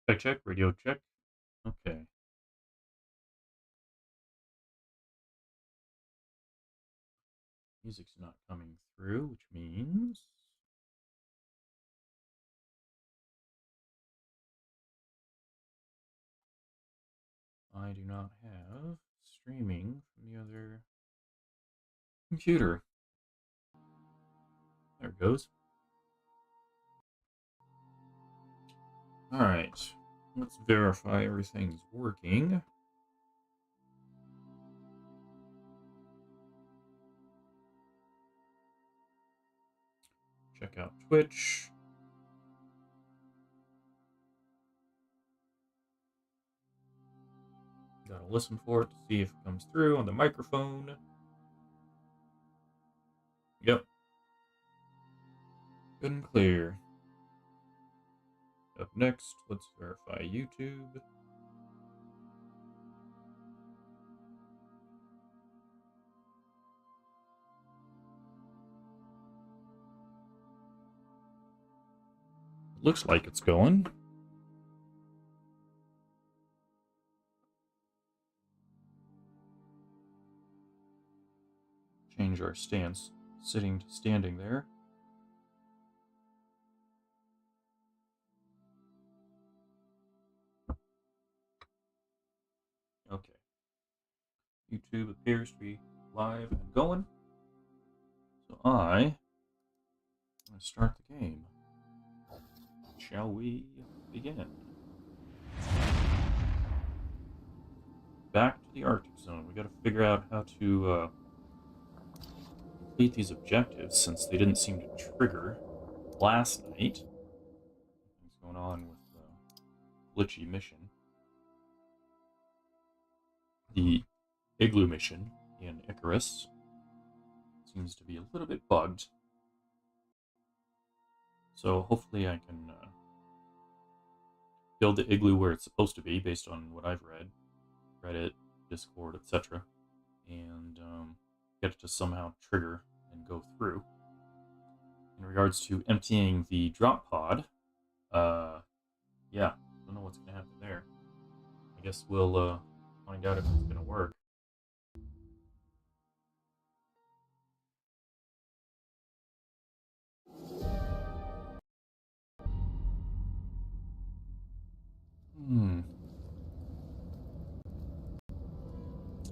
Check, check, radio check. Okay. Music's not coming through, which means I do not have streaming from the other computer. There it goes. Alright. Let's verify everything's working. Check out Twitch. Gotta listen for it to see if it comes through on the microphone. Yep. Good and clear. Up next, let's verify YouTube. Looks like it's going. Change our stance, sitting to standing there. Okay. YouTube appears to be live and going. So I'm going to start the game. Shall we begin? Back to the Arctic Zone. We got to figure out how to complete these objectives since they didn't seem to trigger last night. What's going on with the glitchy mission? The Igloo mission in Icarus seems to be a little bit bugged. So hopefully I can build the igloo where it's supposed to be based on what I've read. Reddit, Discord, etc. And get it to somehow trigger and go through. In regards to emptying the drop pod, yeah, don't know what's going to happen there. I guess we'll find out if it's going to work.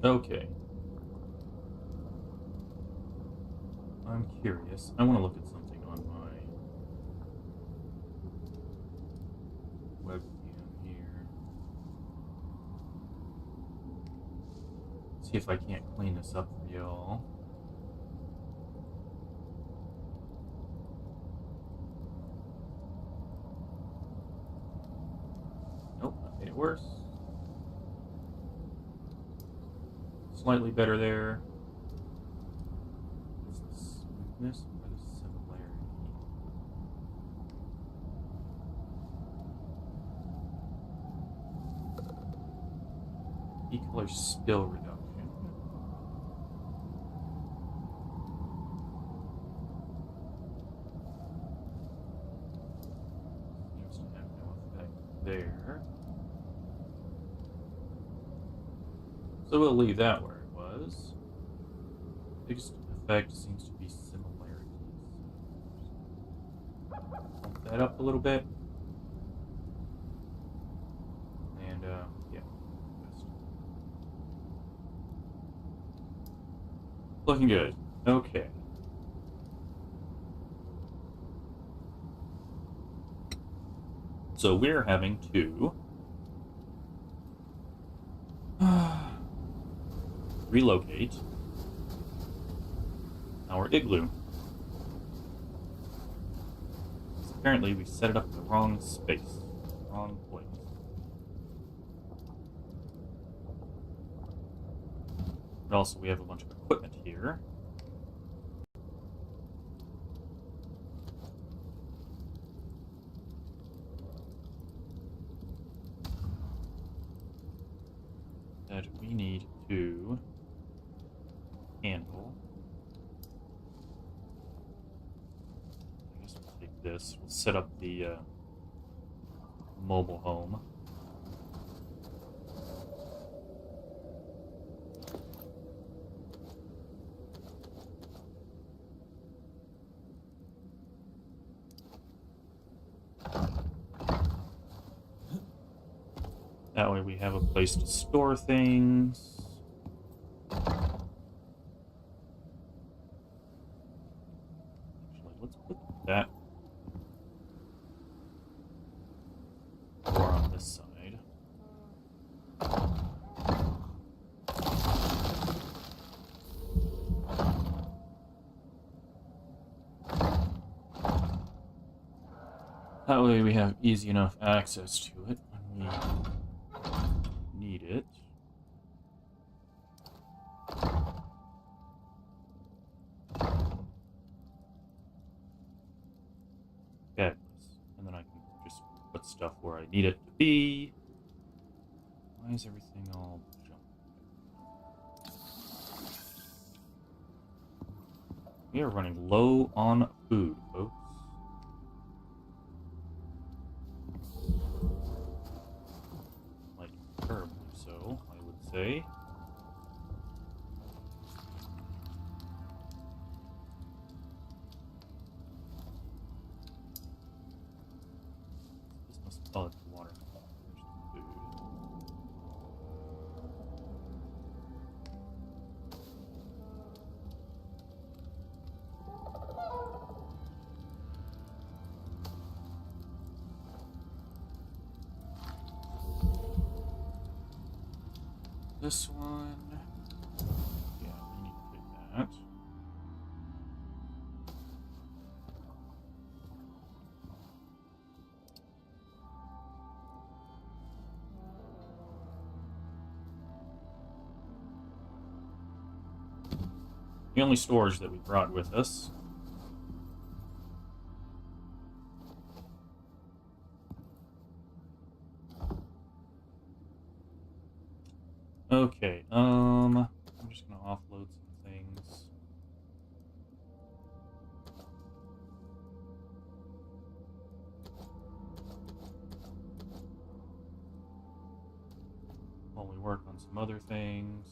Okay. I'm curious. I want to look at something on my webcam here. See if I can't clean this up for y'all. Nope, that made it worse. Slightly better there. Is the smoothness or the similarity? E-color spill reduction. Seems to have no effect there. So we'll leave that where it was. Biggest effect seems to be similarities. Bump that up a little bit. And, yeah. Just looking good. Okay. So we're having to relocate our igloo. So apparently we set it up in the wrong space, wrong place. And also we have a bunch of equipment here. That we need to handle. I guess we'll take this. We'll set up the mobile home. That way we have a place to store things. Actually, let's put that door on this side. That way we have easy enough access to it when we need it. Fabulous. And then I can just put stuff where I need it to be. Why is everything all jumped? We are running low on food, folks. Like, terribly so, I would say. This must... oh, it's the water. There's the food. This one... yeah, we need to take that. The only storage that we brought with us. Okay, I'm just gonna offload some things. While we work on some other things.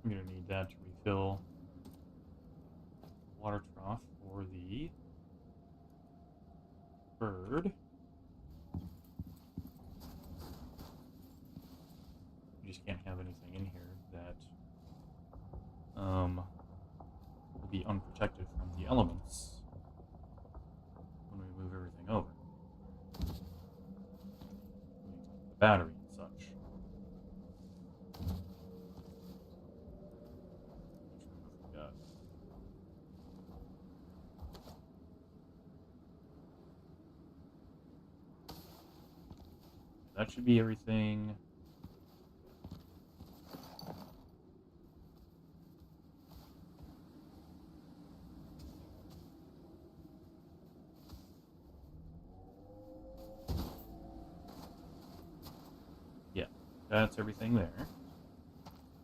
I'm gonna need that to refill the water trough for the bird. We just can't have anything in here that will be unprotected from the elements when we move everything over. The battery and such. That should be everything. Yeah, that's everything there.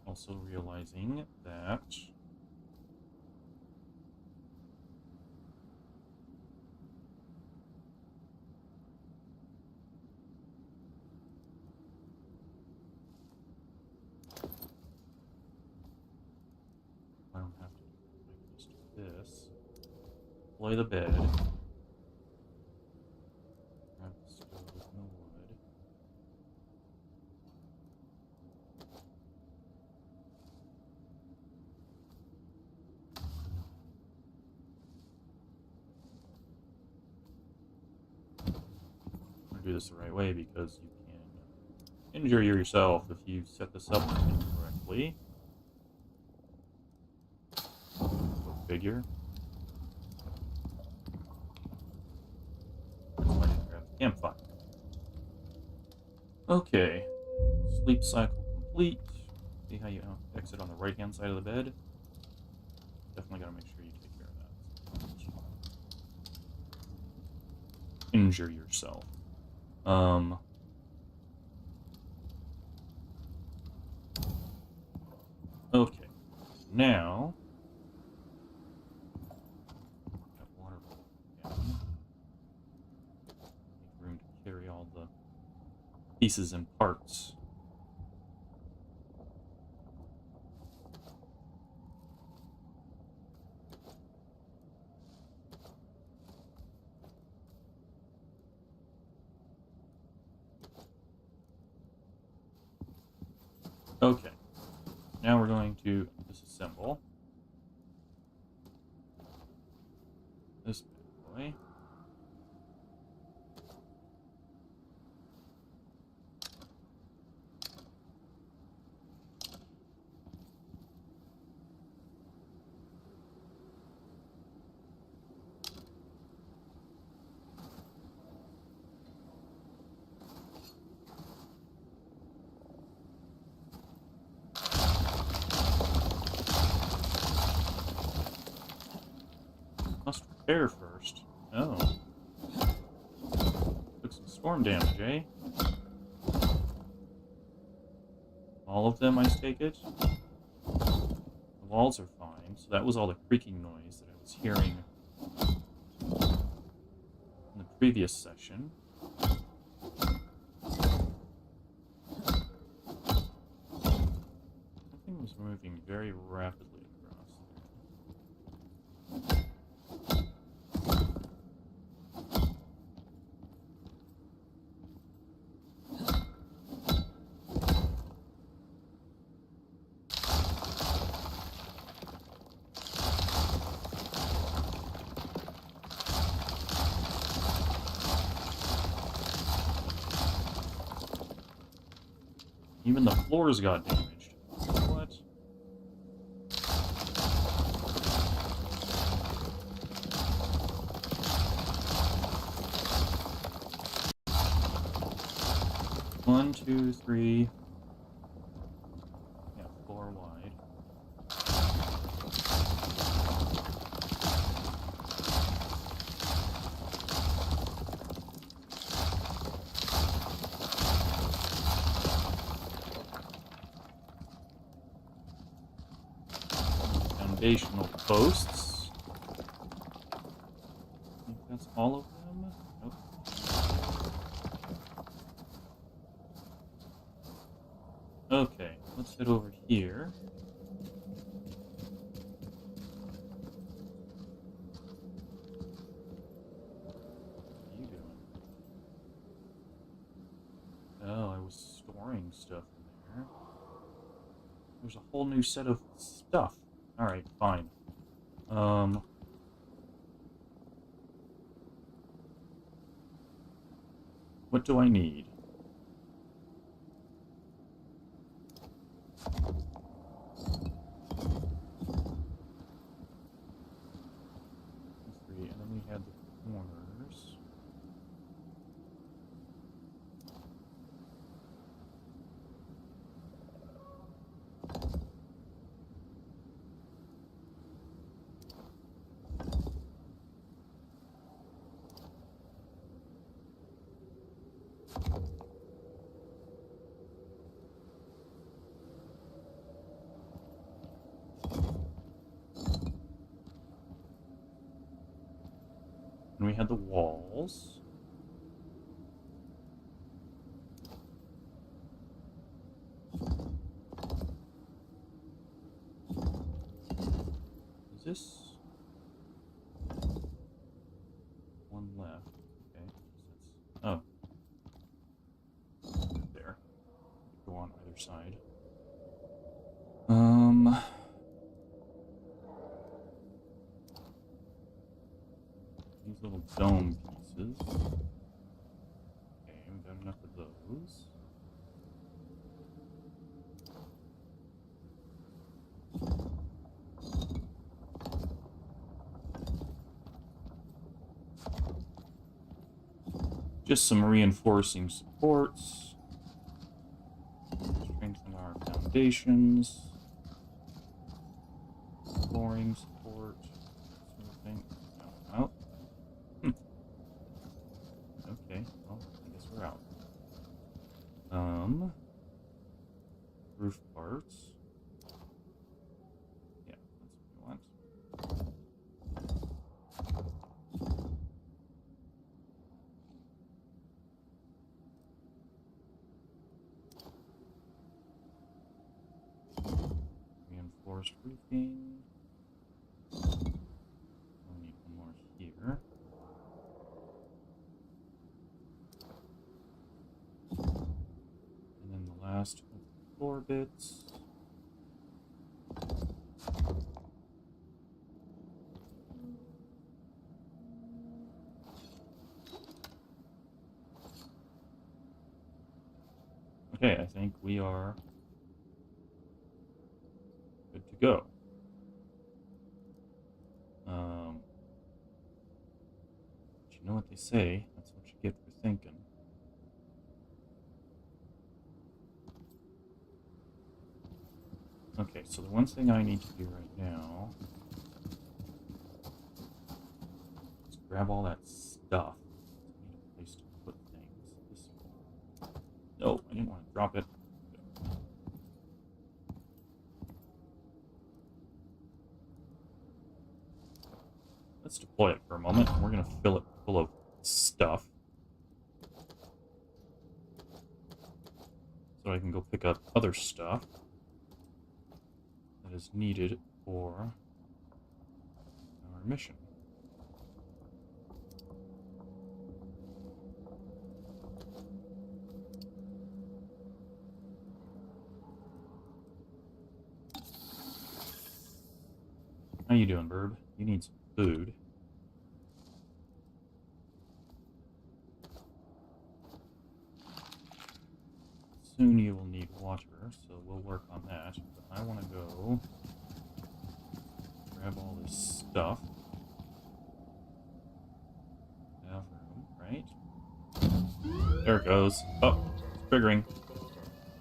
Also realizing that I don't have to, I can just do this. Play the bed. Grab the stove and the wood. I'm gonna do this the right way because you can injure yourself if you set this up incorrectly. Go figure. That's why I didn't grab the campfire. Okay. Sleep cycle complete. See how you exit on the right-hand side of the bed? Definitely gotta make sure you take care of that. Injure yourself. Okay. Now... got water down. Need room to carry all the pieces and parts. Okay. Now we're going to disassemble this bad boy. Must repair first. Oh. Took some storm damage, eh? All of them, I take it? The walls are fine, so that was all the creaking noise that I was hearing in the previous session. Something was moving very rapidly across there. Even the floors got damaged. What? One, two, three. Yeah, 4 wide. Foundational posts. I think that's all of them. Nope. Okay, let's head over here. What are you doing? Oh, I was storing stuff in there. There's a whole new set of stuff. Alright, fine. What do I need? Three, and then we had the corners. And we had the walls. Is this one left? Okay. Oh. There. Go on either side. These little dome pieces. Okay, we've got enough of those. Just some reinforcing supports. Strengthen our foundations. Flooring support. Smoothing. No. Okay, well, I guess we're out. Roof parts. Yeah, that's what we want. Reinforced roofing. We'll need one more here. And then the last floor bits. Okay, I think we are good to go. But you know what they say, that's what you get for thinking. Okay, so the one thing I need to do right now is grab all that stuff. I need a place to put things. No, I didn't want to drop it. Let's deploy it for a moment. We're going to fill it full of stuff. So I can go pick up other stuff that is needed for our mission. How you doing, bird? You need some food. Soon you will need water, so we'll work on that. But I want to go grab all this stuff. Have room, right? There it goes. Oh, it's triggering.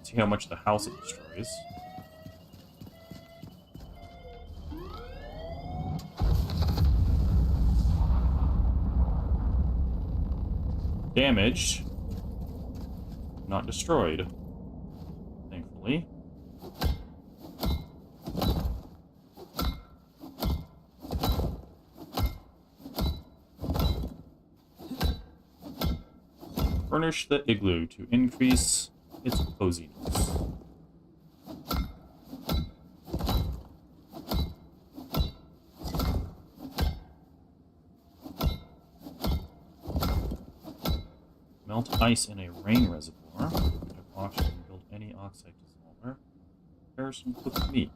See how much the house it destroys. Damaged. Not destroyed. Thankfully. Furnish the igloo to increase its coziness. Melt ice in a rain reservoir. Oxygen and build any oxide dissolver. Prepare some cooked meat.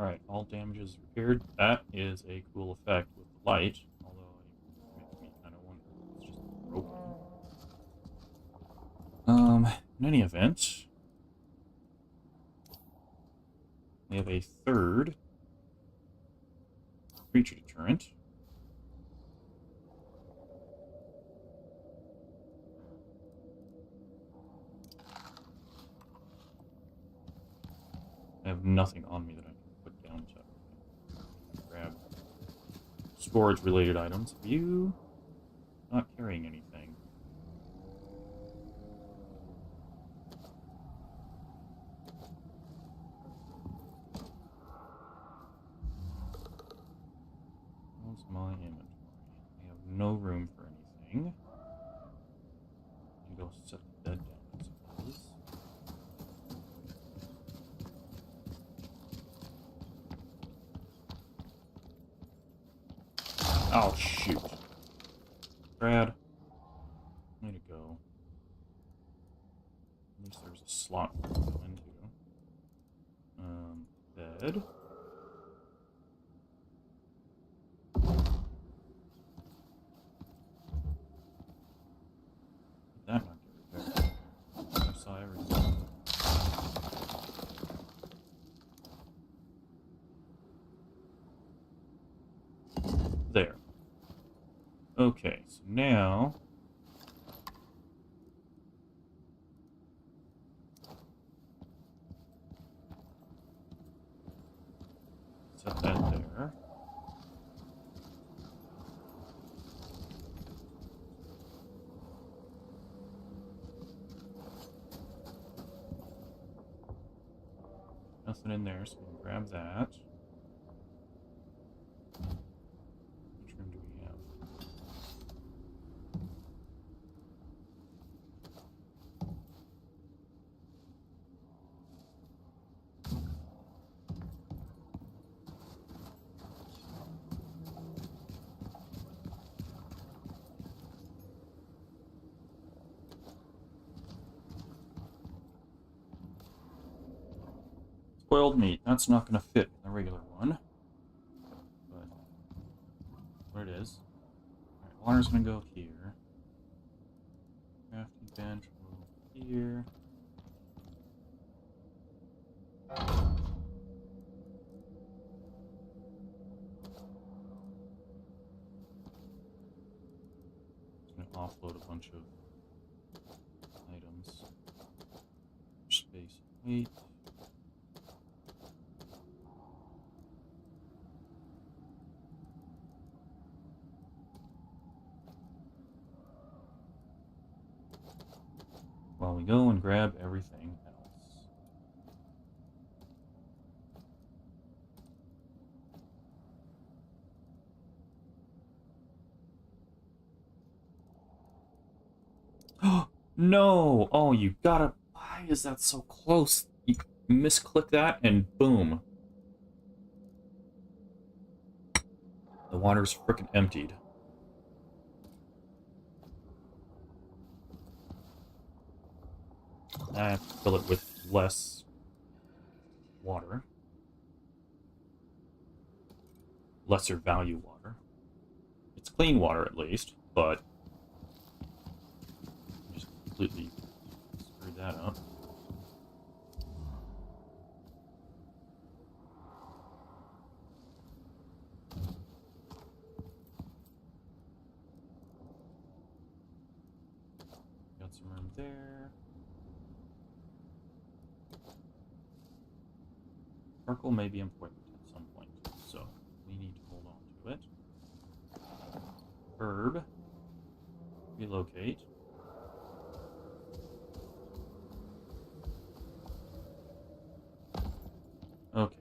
Alright, all damages repaired. That is a cool effect with the light, although it makes me kind of wonder if it's just broken. In any event, we have a third creature deterrent. I have nothing on me that I can put down to grab storage-related items. Are you not carrying anything? What's my inventory? I have no room for anything. I can go set the bed down, I suppose. Oh, shoot. Brad. Way to go. At least there's a slot for it to go into. Bed. Did that not get repaired? I saw everything. There. Okay, so now set that there. nothing in there, so we can grab that. Which room do we have? Spoiled meat. That's not going to fit in the regular one. But what it is. Alright, water's going to go here. Crafting bench will go here. Just going to offload a bunch of items. Space and weight. While we go and grab everything else. Oh no! Oh, you gotta. Why is that so close? You misclick that and boom. The water's frickin' emptied. I have to fill it with less water. Lesser value water. It's clean water at least, but I just completely screwed that up. Got some room there. Sparkle may be important at some point, so we need to hold on to it. Herb. Relocate. Okay.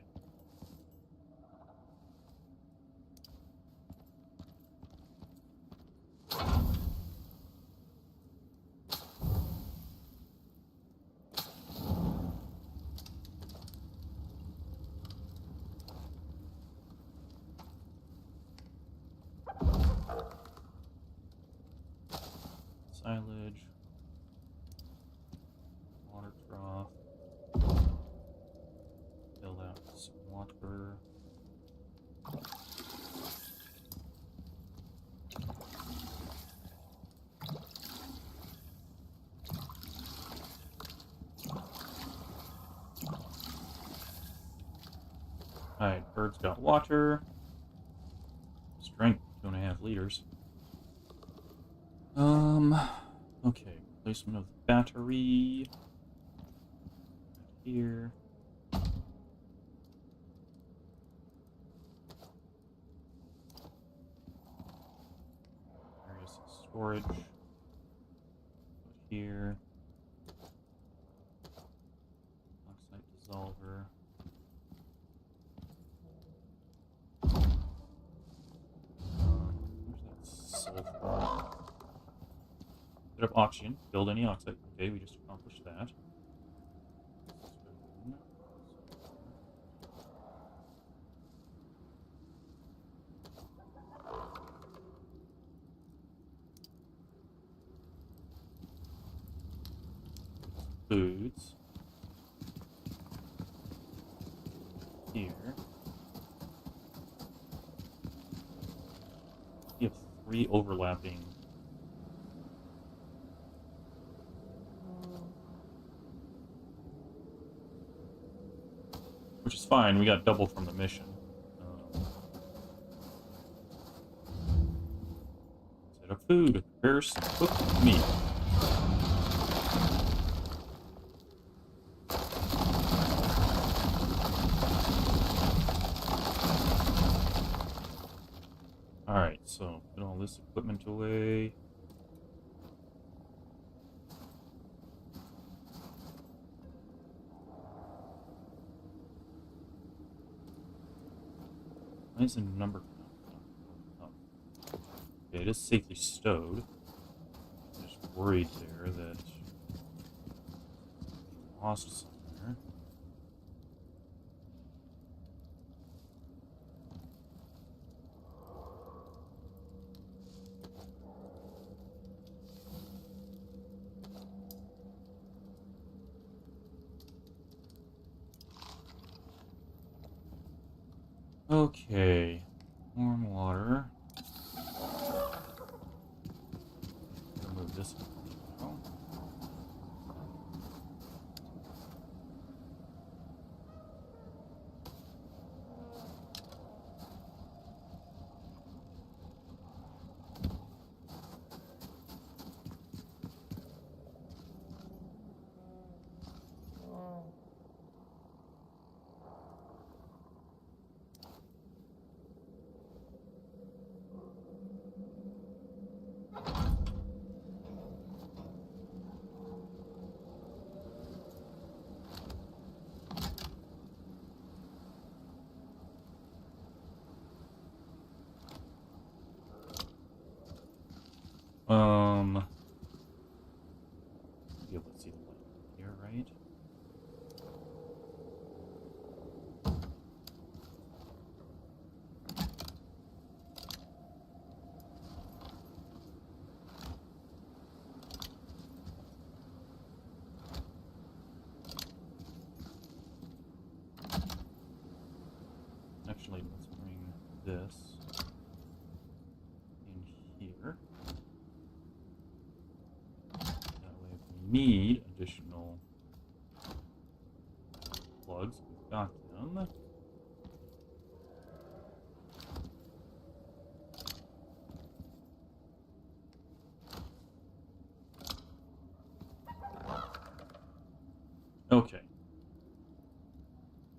Silage, water trough, fill out some water. Alright, bird's got water. Strength, 2.5 liters. Okay, placement of the battery. Right here. Various storage. Put here. Oxide dissolver. Where's that sulfur? Set up oxygen. Build any oxide. Okay, we just accomplished that. Foods. Here. You have 3 overlapping. Which is fine, we got double from the mission. Set up food, prepare some cooked meat. Alright, so put all this equipment away. Why is the number up? Okay, it is safely stowed. I'm just worried there that we lost somewhere. Okay, warm water. Remove this one. Be able to see the light here, right? Actually, let's bring this in here. That way, if we need additional plugs, we've got them. Okay.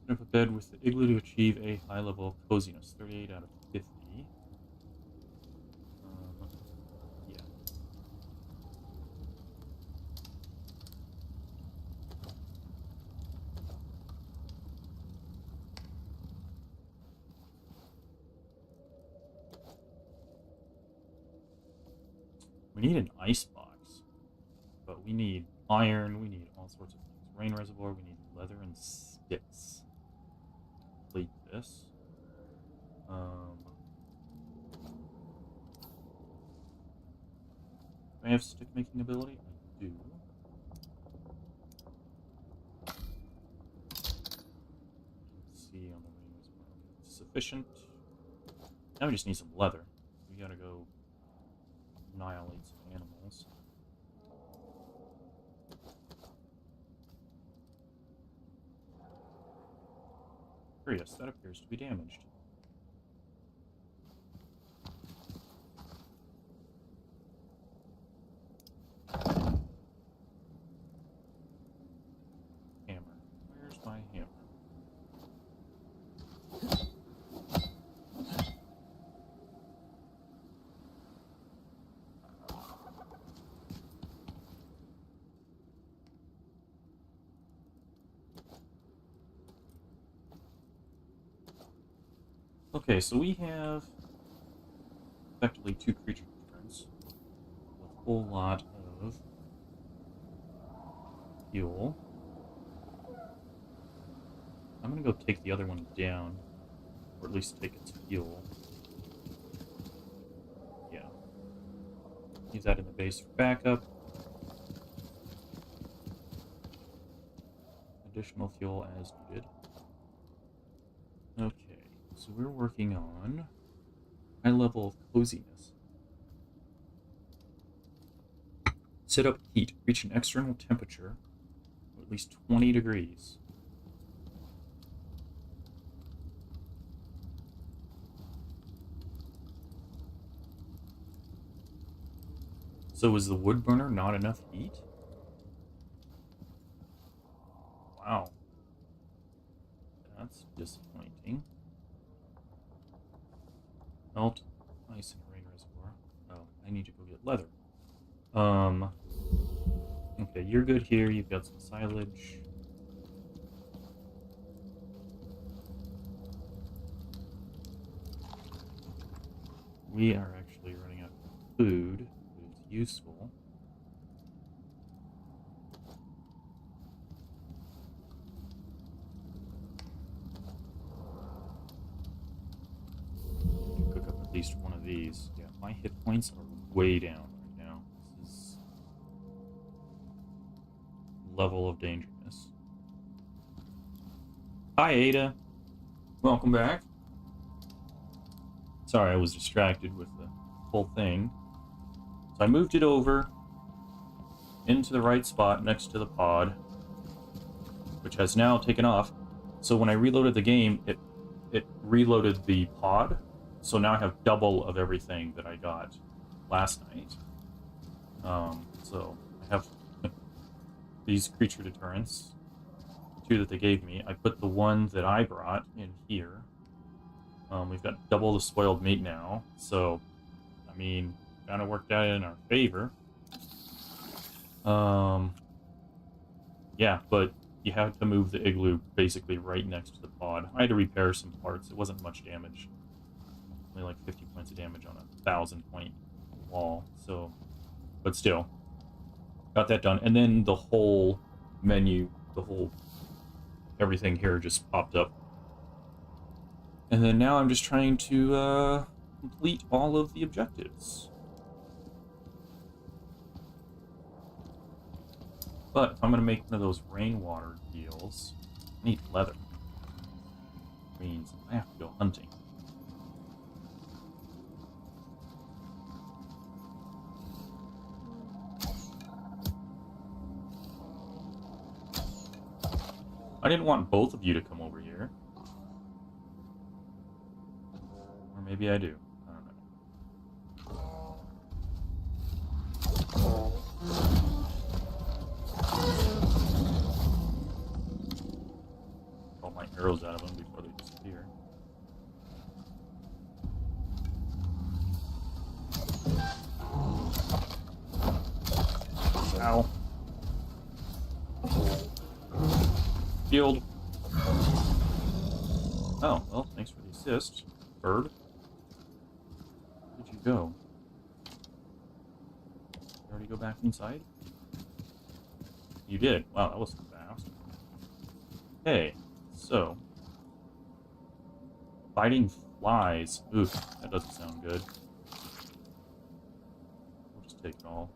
Set up a bed with the igloo to achieve a high level of coziness. 38 out of 50. Yeah. We need an ice box, but we need iron, we need all sorts of things. Rain reservoir, we need leather and sticks. Complete this. Do I have stick making ability? I do. Let's see on the rain reservoir. Okay, it's sufficient. Now we just need some leather. We gotta go annihilate some animals. Curious, that appears to be damaged. Hammer. Where's my hammer? Okay, so we have effectively 2 creature turns with a whole lot of fuel. I'm gonna go take the other one down, or at least take its fuel. Yeah. Use that in the base for backup. Additional fuel as needed. Okay. So we're working on high level of coziness. Set up heat. Reach an external temperature of at least 20 degrees. So is the wood burner not enough heat? Wow. That's disappointing. Melt ice in a rain reservoir. Oh, I need to go get leather. Okay, you're good here. You've got some silage. we are actually running out of food, but it's useful. Cook up at least one of these. Yeah, my hit points are way down right now. This is level of dangerousness. Hi, Ada. Welcome back. Sorry, I was distracted with the whole thing. So I moved it over into the right spot next to the pod, which has now taken off. So when I reloaded the game, it reloaded the pod. So now I have double of everything that I got last night. So I have these creature deterrents, the 2 that they gave me. I put the one that I brought in here. We've got double the spoiled meat now, so I mean, kind of worked out in our favor. Yeah, but you have to move the igloo basically right next to the pod. I had to repair some parts. It wasn't much damage. Only like 50 points of damage on a 1,000-point wall. So, but still, got that done. And then the whole menu, everything here just popped up. And then now I'm just trying to complete all of the objectives. But if I'm going to make one of those rainwater deals, I need leather. Which means I have to go hunting. I didn't want both of you to come over here. Or maybe I do. I don't know. All my arrows out of them before they disappear. Ow. Healed. Oh, well, thanks for the assist, bird. Where did you go? You already go back inside? You did. Wow, that was fast. Okay, so. Fighting flies. Oof, that doesn't sound good. We'll just take it all.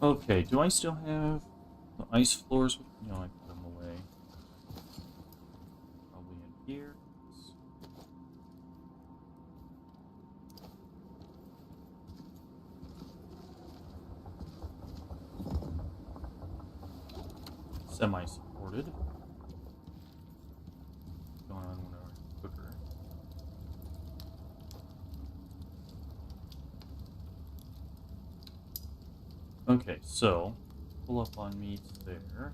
Okay, do I still have the ice floors? No, I put them away. Probably in here. Semi-supported. Going on with our cooker. Okay, so pull up on meats there.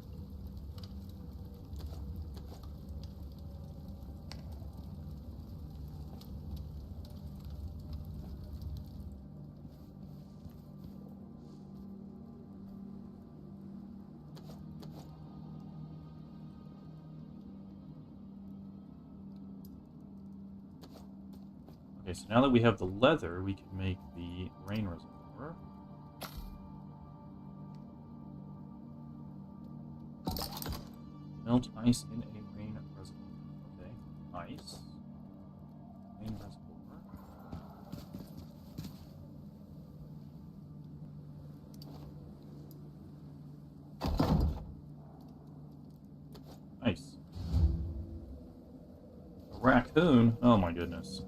Okay, so now that we have the leather, we can make the rain reservoir. Melt ice in a rain reservoir. Okay, ice. Rain reservoir. Nice. A raccoon? Oh my goodness.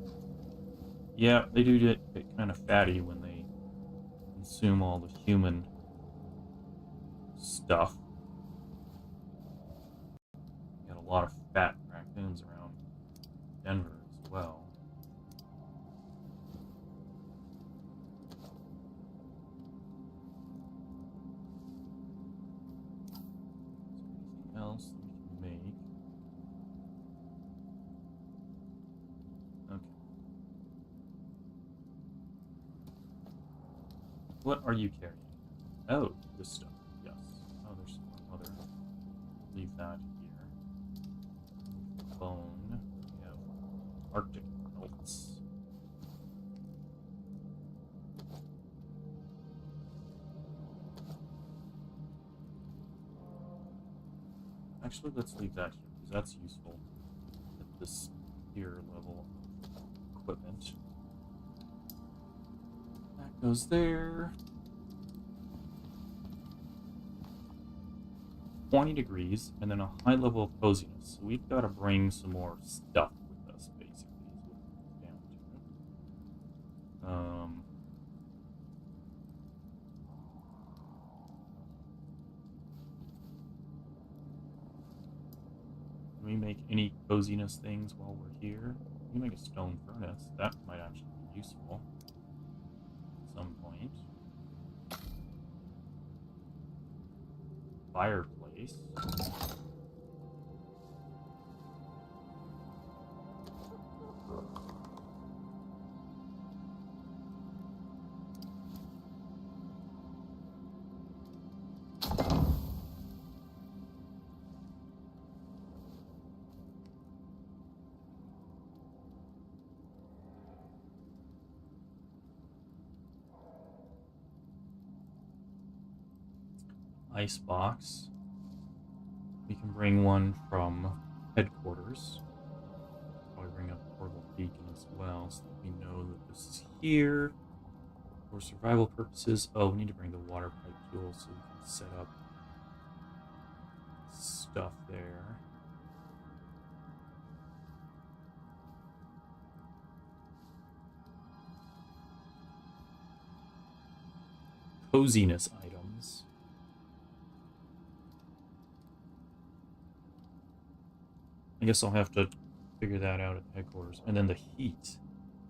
Yeah, they do get kind of fatty when they consume all the human stuff. Got a lot of fat raccoons around Denver as well. Is there anything else that we can make? Okay. What are you carrying? Oh, this stuff. Yes. Oh, there's some other. Leave that here. Bone. We have Arctic pelts. Actually, let's leave that here, because that's useful at this tier level of equipment. That goes there. 20 degrees, and then a high level of coziness. So we've got to bring some more stuff with us, basically, is what it comes down to. Can we make any coziness things while we're here? We can make a stone furnace. That might actually be useful at some point. Fireplace. Ice box. We can bring one from headquarters. Probably bring up a portable beacon as well, so that we know that this is here. For survival purposes, oh, we need to bring the water pipe tool so we can set up stuff there. Coziness items. I guess I'll have to figure that out at headquarters. And then the heat.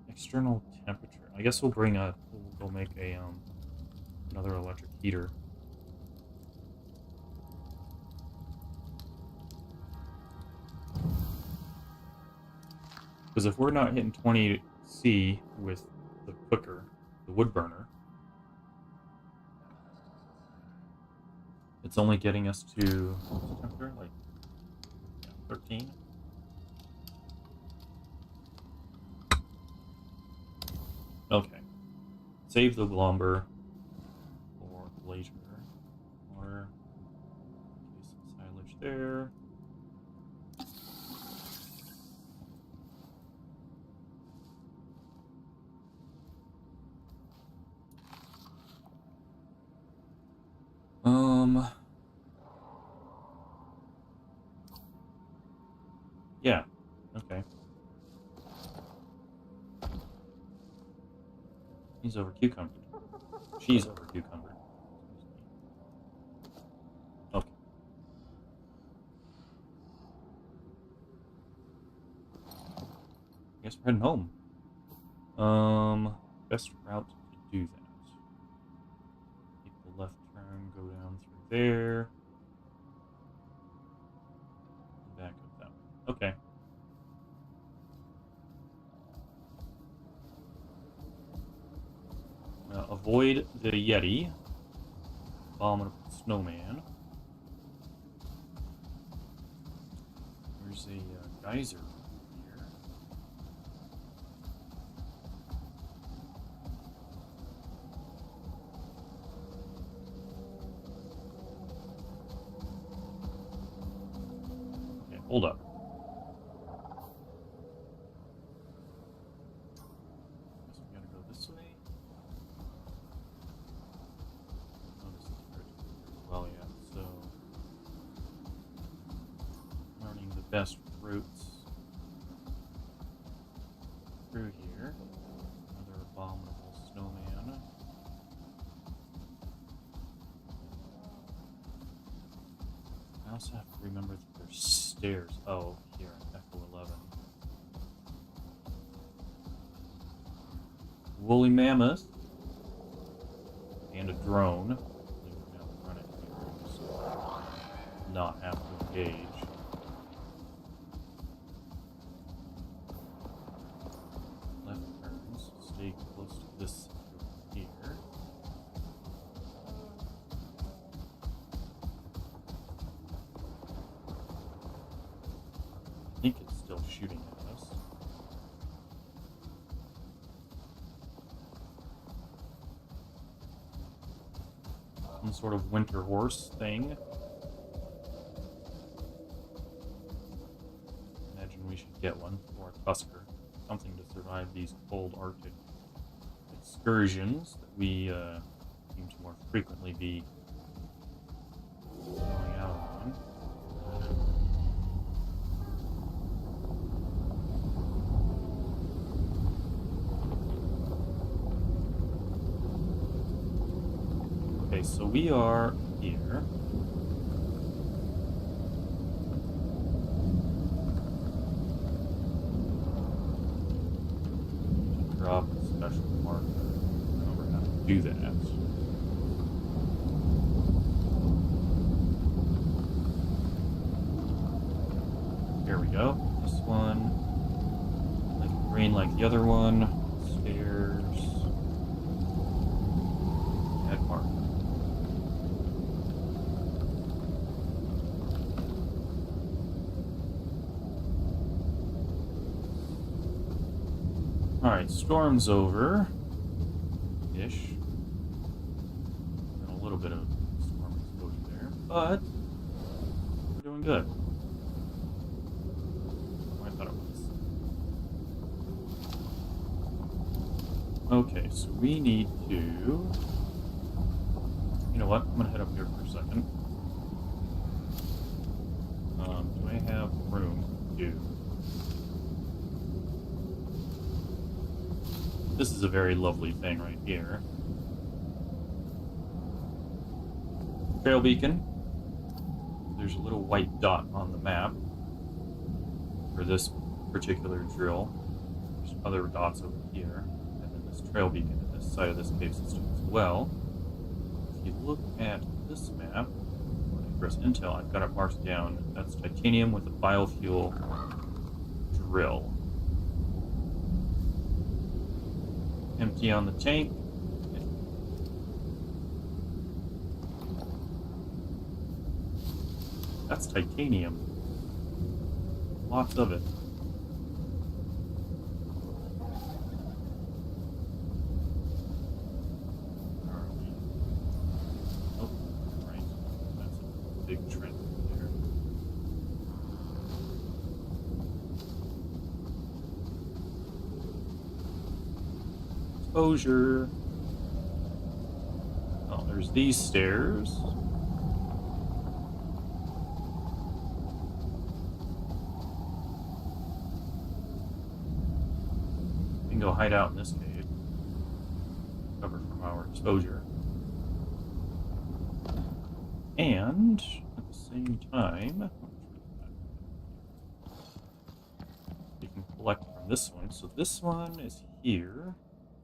External temperature. I guess we'll bring a... We'll make a, another electric heater. Because if we're not hitting 20°C with the cooker, the wood burner, it's only getting us to... What's the temperature? Like 13? Okay. Save the lumber for later. Water. Okay, some silage there. Yeah. Okay. He's over cucumbered. She's over cucumbered. Okay. I guess we're heading home. Best route to do that. Take the left turn, go down through there. Back up that way. Okay. Avoid the Yeti. Abominable snowman. There's a geyser here. Okay, hold up. Guess we gotta go this way. Oh, this is pretty well, yeah. So, learning the best routes through here. Another abominable snowman. I also have to remember that there's stairs. Oh, here, Echo 11. Woolly mammoth. And a drone. I believe we're going to run it here, so not have to engage. Left turns. Stay close to this here. think it's still shooting at us. Some sort of winter horse thing. Imagine we should get one, or a tusker. Something to survive these cold Arctic excursions that we seem to more frequently be going out on. Okay, so we are here. Drop a special marker. Remember how to do that. There we go. This one, like green, like the other one. Stairs. Add marker. Alright, storm's over. Ish. Got a little bit of storm exposure there, but we're doing good. I thought it was. Okay, so we need to... You know what? I'm gonna head up here for a second. Do I have room to do... This is a very lovely thing right here. Trail beacon. There's a little white dot on the map for this particular drill. There's other dots over here, and then this trail beacon at this side of this cave system as well. If you look at this map, Icarus Intel, I've got it marked down. That's titanium with a biofuel drill. Empty on the tank. That's titanium. Lots of it. Where are we? Oh, right. That's a big trend there. Exposure. Oh, there's these stairs. We can go hide out in this cave. Cover from our exposure. And at the same time, we can collect from this one. So this one is here.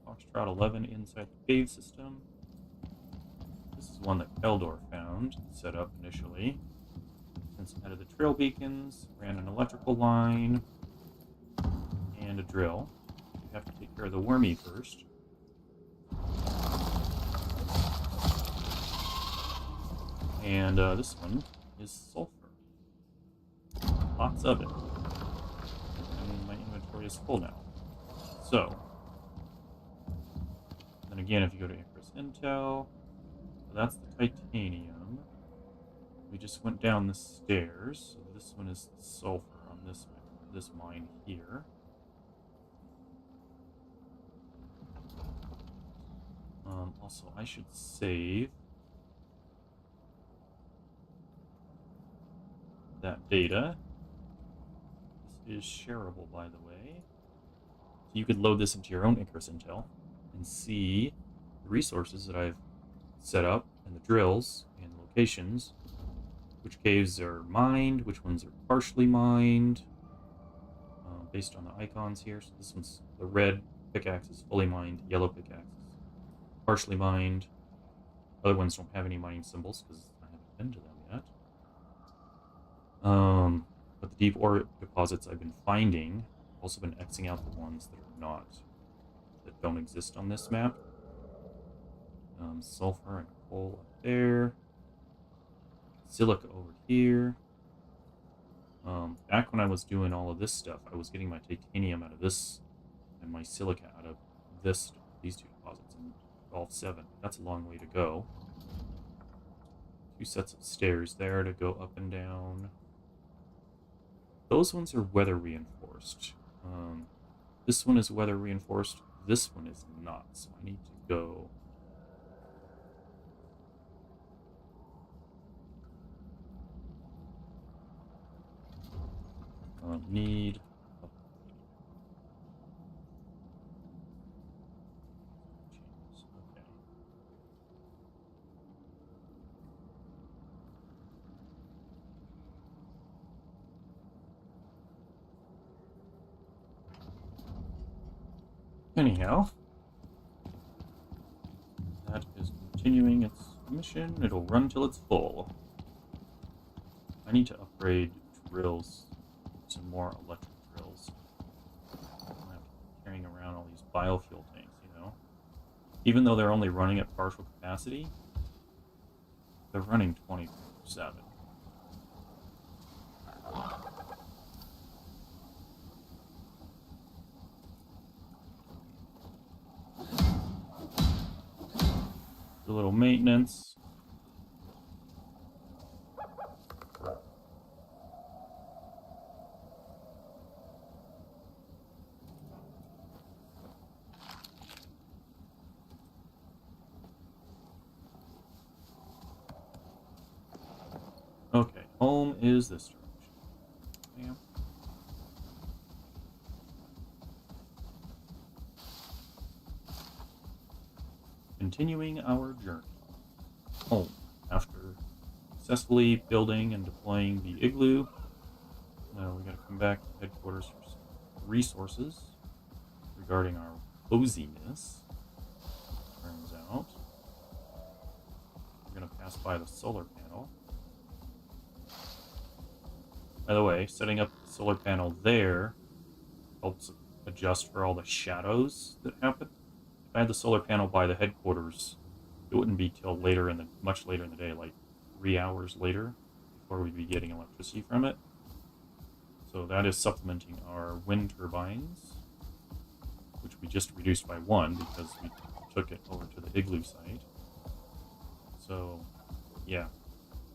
Foxtrot 11 inside the cave system. This is one that Keldor found, set up initially. Since added the trail beacons, ran an electrical line, and a drill. We have to take care of the wormy first. And this one is sulfur. Lots of it. And my inventory is full now. So, then again, if you go to Icarus Intel, so that's the titanium. We just went down the stairs, so this one is the sulfur on this mine here. Also, I should save that data. This is shareable, by the way. So you could load this into your own Icarus Intel and see the resources that I've set up and the drills and locations, which caves are mined, which ones are partially mined, based on the icons here. So this one's the red pickaxe is fully mined, yellow pickaxe is partially mined. Other ones don't have any mining symbols because I haven't been to them yet. But the deep ore deposits I've been finding, I've also been Xing out the ones that are not, that don't exist on this map. Sulfur and coal up there. Silica over here. Back when I was doing all of this stuff, I was getting my titanium out of this and my silica out of this stuff, these two deposits, and all 7. That's a long way to go. 2 sets of stairs there to go up and down. Those ones are weather reinforced. This one is weather reinforced. This one is not, so I need to go... need... Okay. Anyhow, that is continuing its mission. It'll run till it's full. I need to upgrade drills to more electric drills. I'm gonna have to keep carrying around all these biofuel tanks, you know? Even though they're only running at partial capacity, they're running 24/7. A little maintenance. Okay, home is this direction. Bam. Continuing our journey home after successfully building and deploying the igloo. Now we gotta come back to headquarters for some resources regarding our coziness. Turns out we're gonna pass by the solar panel. By the way, setting up the solar panel there helps adjust for all the shadows that happen. If I had the solar panel by the headquarters, it wouldn't be till much later in the day, like 3 hours later, before we'd be getting electricity from it. So that is supplementing our wind turbines, which we just reduced by 1 because we took it over to the igloo site. So, yeah,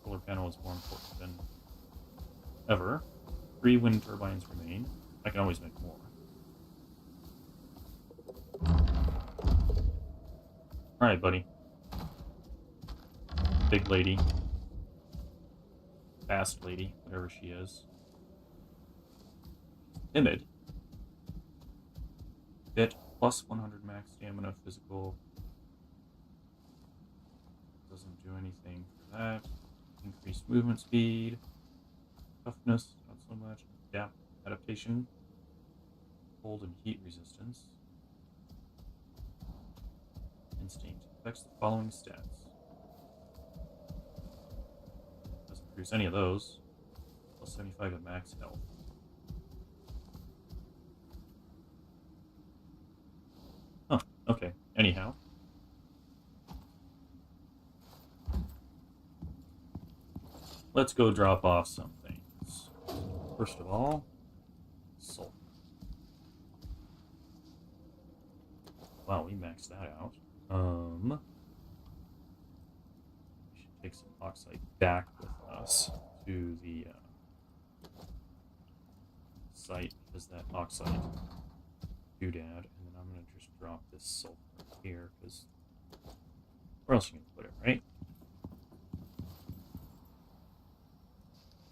solar panel is more important than ever. 3 wind turbines remain. I can always make more. Alright, buddy. Big lady. Fast lady, whatever she is. Timid. Bit plus 100 max stamina, physical. Doesn't do anything for that. Increased movement speed. Toughness, not so much. Adaptation. Cold and heat resistance. Instinct. Affects the following stats. Doesn't produce any of those. Plus 75 at max health. Huh, okay. Anyhow. Let's go drop off some things. First of all, sulfur. Wow, we maxed that out. We should take some oxide back with us to the site as that oxide doodad, and then I'm gonna just drop this sulfur here because where else are you gonna put it, right?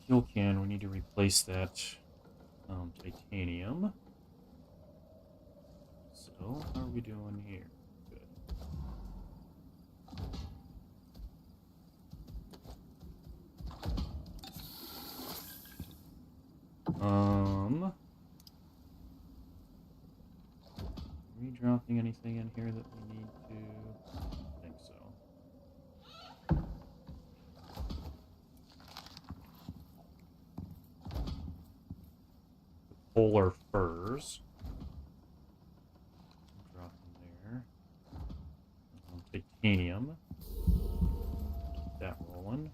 Fuel can. We need to replace that titanium. So how are we doing here? Are we dropping anything in here that we need to? I don't think so. The polar furs. Drop in there. Titanium. Keep that rolling.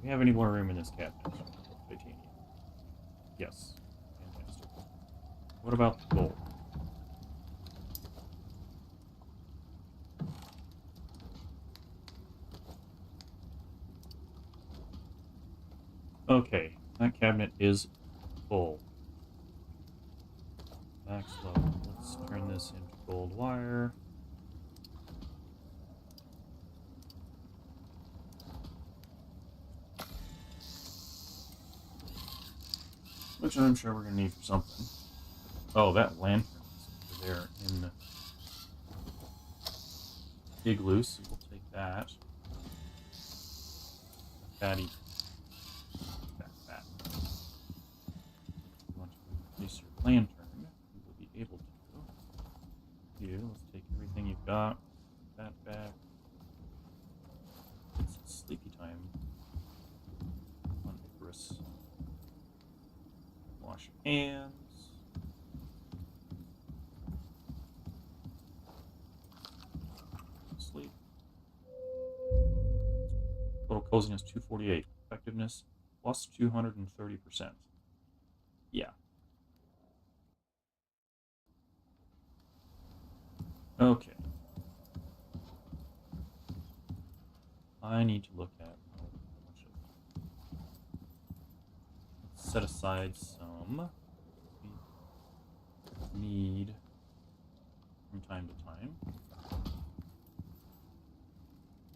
we have any more room in this cabinet? Titanium. Yes. Fantastic. What about the gold? Okay, that cabinet is full. Max level. Let's turn this into gold wire. Which I'm sure we're going to need for something. Oh, that lantern is over there in the igloo, so we'll take that. Fatty. Fat. If you want to replace your lantern, you will be able to. Here, let's take everything you've got. That back. It's sleepy time on Icarus. Wash your hands. Sleep. Total coziness 248. Effectiveness plus 230%. Yeah. Okay. I need to look at let's set aside some. We need from time to time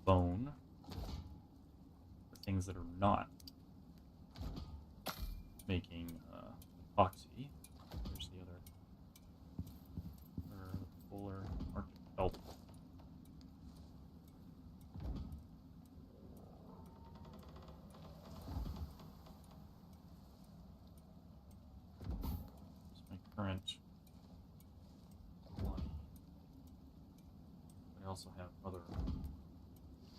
bone for things that are not making epoxy. There's the other polar Arctic kelp. It's my current one. I also have other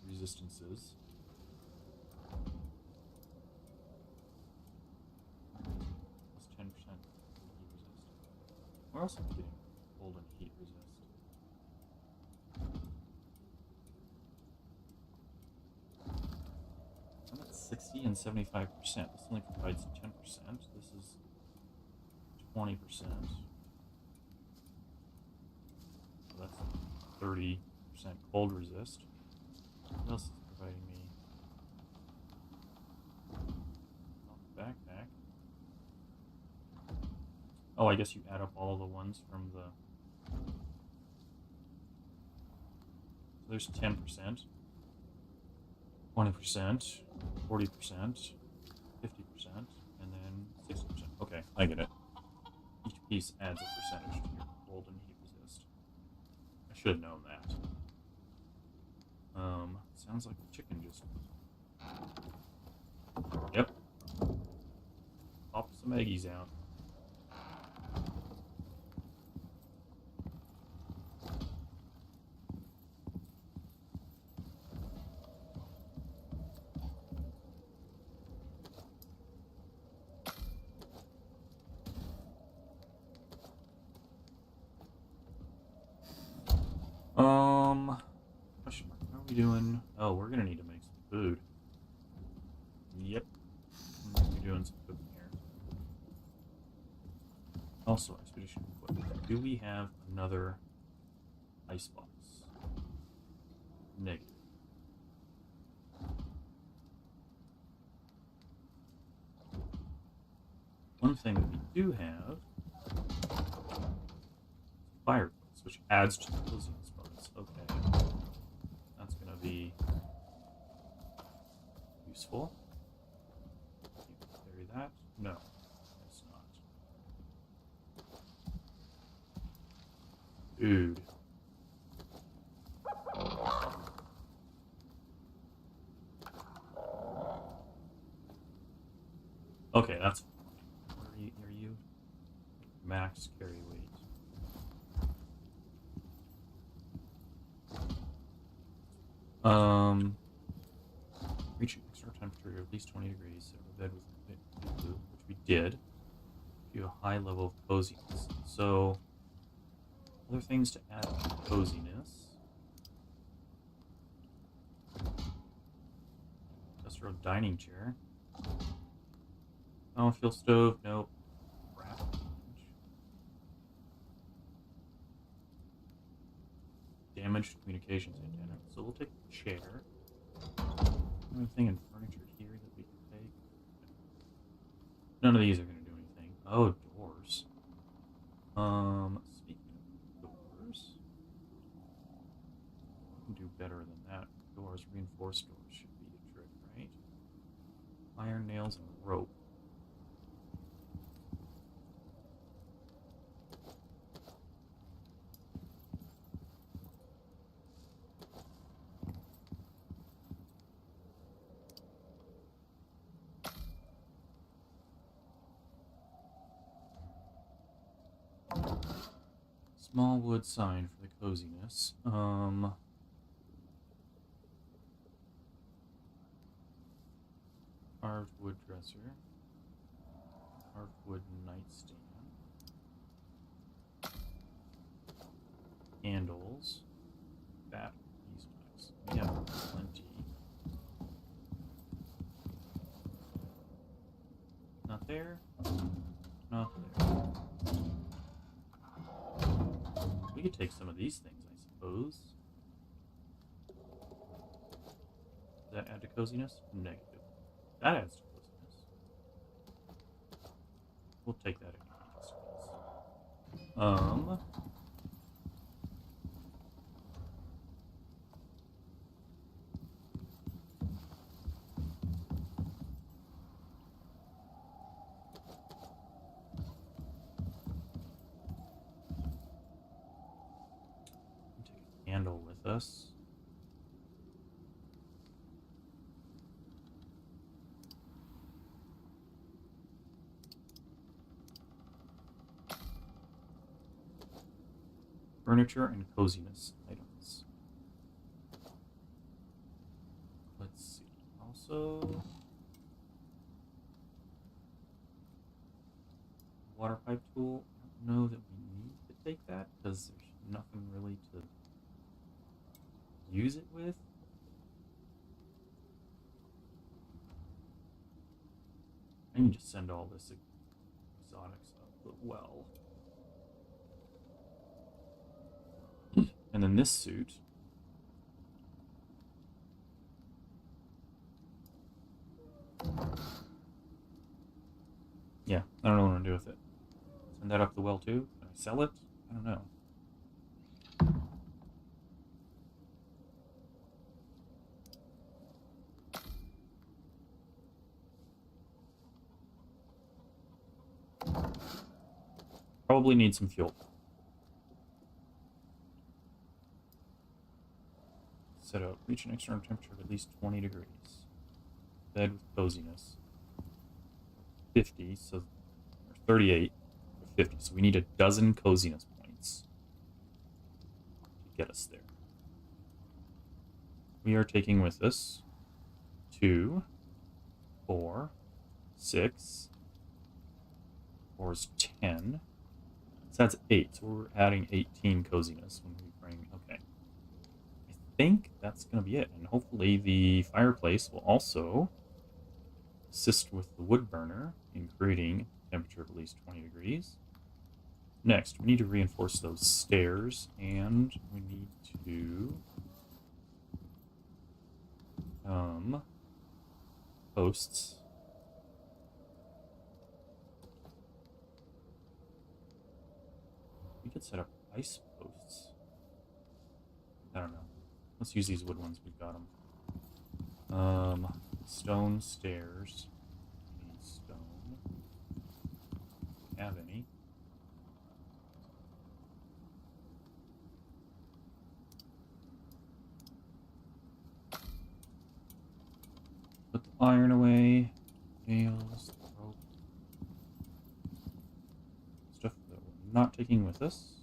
resistances. Plus 10% heat resist. We're also getting cold and heat resist. I'm at 60 and 75%. This only provides 10%. This is 20%. So that's 30% cold resist. What else is providing me? Backpack. Oh, I guess you add up all the ones from the... So there's 10%, 20%, 40%, 50%, and then 60%. Okay, I get it. Each piece adds a percentage to your cold and heat resist. I should have known that. Sounds like the chicken just... Yep. Pop some eggies out. Question mark. How are we doing? Oh, we're gonna need to make some food. Yep. We're doing some cooking here. Also, expedition equipment. Do we have another icebox? Negative. One thing that we do have is fireplace, which adds to the coziness bonus. Okay. That's going to be useful. Carry that? No, it's not. Dude. Okay, that's... Are you? Max carry weight. Reach an external temperature of at least 20 degrees, set a bed with igloo, which we did. Do a high level of coziness. So, other things to add to coziness. Industrial throw a dining chair. Oh, fuel stove, nope. Crap. Damaged communications antenna. So we'll take the chair. Anything in furniture here that we can take? None of these are going to do anything. Oh, doors. Speaking of doors, we can do better than that. Doors, reinforced doors should be the trick, right? Iron nails and rope. Small wood sign for the coziness. Carved wood dresser. Carved wood nightstand. Candles. That beeswax. We have plenty. Not there. Not there. We could take some of these things, I suppose. Does that add to coziness? Negative. That adds to coziness. We'll take that in just case. Take a candle with us. Furniture and coziness items. Let's see. Also, water pipe tool. I don't know that we need to take that because there's nothing really to use it with. I can just send all this exotic stuff the well. And then this suit. Yeah, I don't know what I'm gonna do with it. Send that up the well too? Can I sell it? I don't know. Probably need some fuel. Set out. Reach an external temperature of at least 20 degrees. Bed with coziness. 50, so or 38 or 50. So we need a dozen coziness points to get us there. We are taking with us 2, 4, 6. 4 is 10. So that's 8. So we're adding 18 coziness when we bring. Okay. I think that's going to be it. And hopefully the fireplace will also assist with the wood burner in creating a temperature of at least 20 degrees. Next, we need to reinforce those stairs, and we need to posts. We could set up ice posts. I don't know. Let's use these wood ones. We've got them. Stone stairs. We need stone. Do we have any? Put the iron away. Nails, rope. Stuff that we're not taking with us.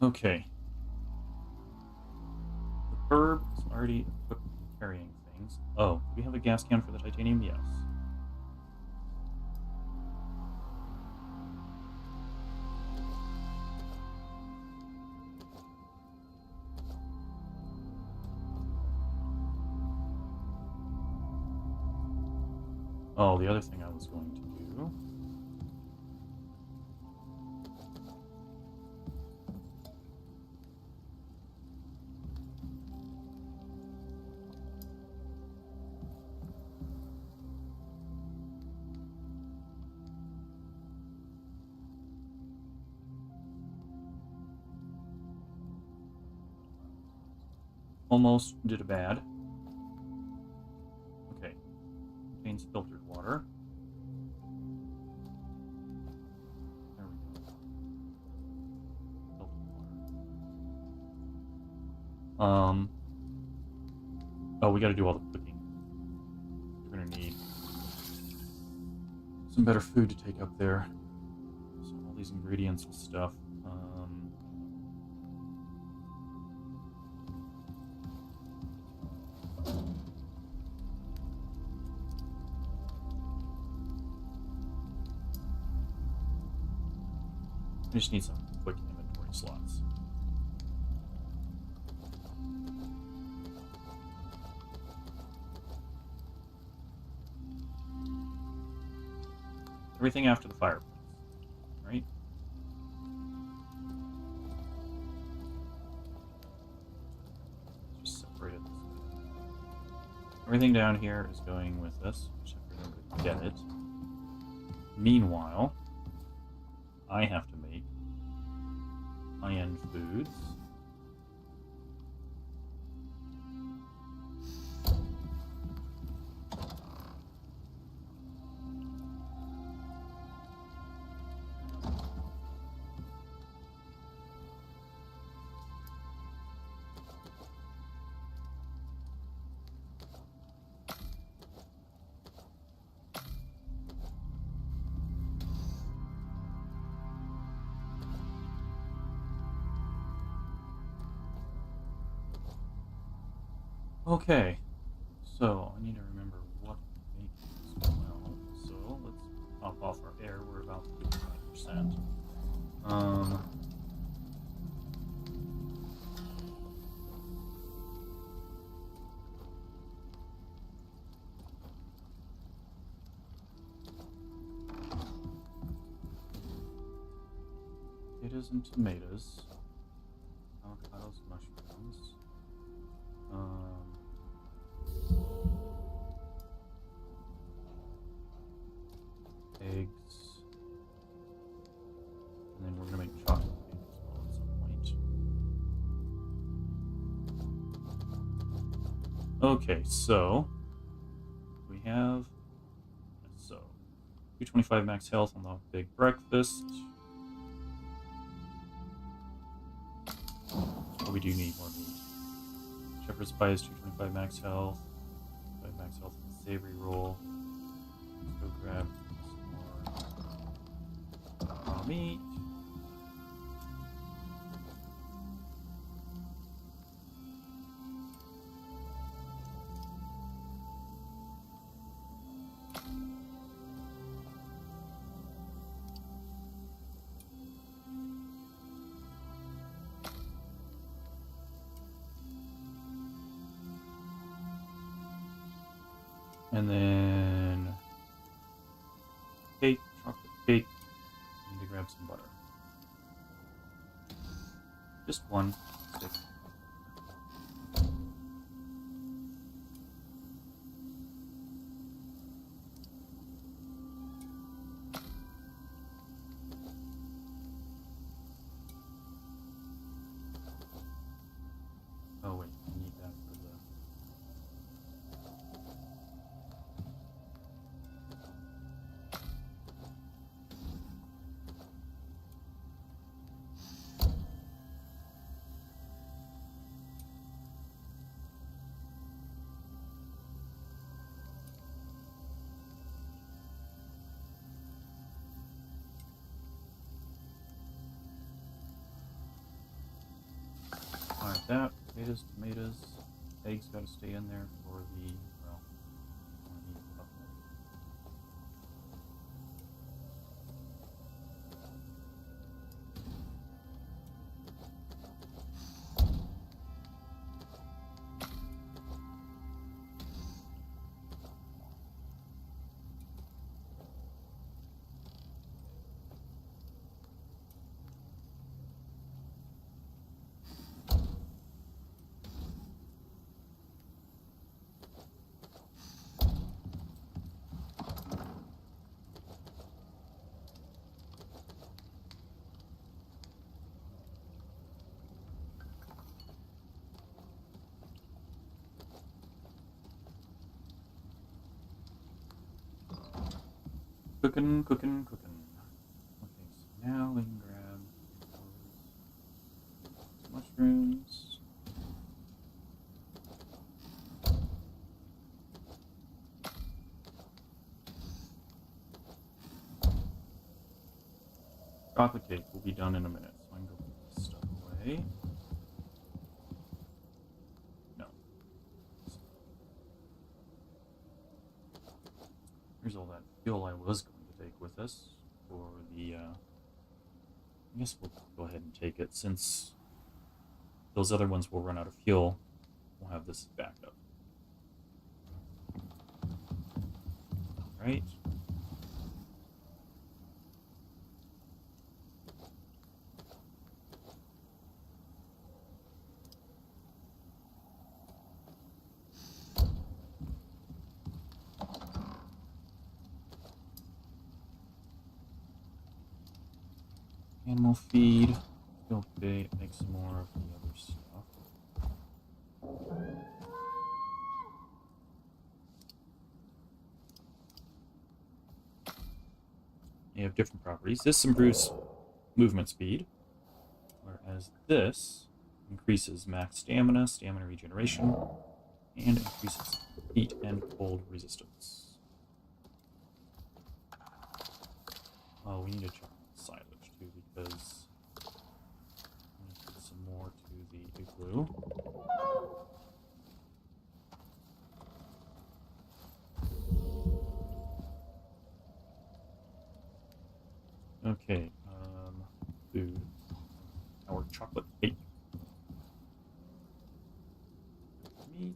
Okay. The Burb is already equipped with carrying things. Oh, do we have a gas can for the titanium? Yes. Oh, the other thing I was going to do... Almost did a bad. Okay. Contains filtered water. There we go. Filtered water. Oh, we gotta do all the cooking. We're gonna need some better food to take up there. So all these ingredients and stuff. I just need some quick inventory slots. Everything after the fireplace, right? Just separate it this way. Everything down here is going with this. Just have to remember to get it. Meanwhile, I have to make high-end foods. Okay, so I need to remember what to make as well. So let's top off our air. We're about 55%. Potatoes and tomatoes. Avocados, mushrooms. Eggs. And then we're going to make chocolate cake as well at some point. Okay, so we have... So, 225 max health on the big breakfast. But we do need more meat. Shepherd's pie is 225 max health. 5 max health on the savory roll. Let's go grab some more meat. And then cake, chocolate cake. I need to grab some butter. Just one stick. Oh wait, I need that for the... like that. Potatoes, tomatoes, eggs got to stay in there for the, well, I need a couple. Cooking, cooking, cooking. Okay, so now we can grab those mushrooms. Chocolate cake will be done in a minute, so I can go put this stuff away. No. Here's all that fuel I was going to take with us for the, I guess we'll go ahead and take it, since those other ones will run out of fuel. We'll have this backed up. Right. Animal feed. Milk bait. Make some more of the other stuff. They have different properties. This improves movement speed, whereas this increases max stamina, stamina regeneration, and increases heat and cold resistance. Oh, we need to check silage too, because we need to put some more to the igloo. Okay, food. Our chocolate cake. Meat.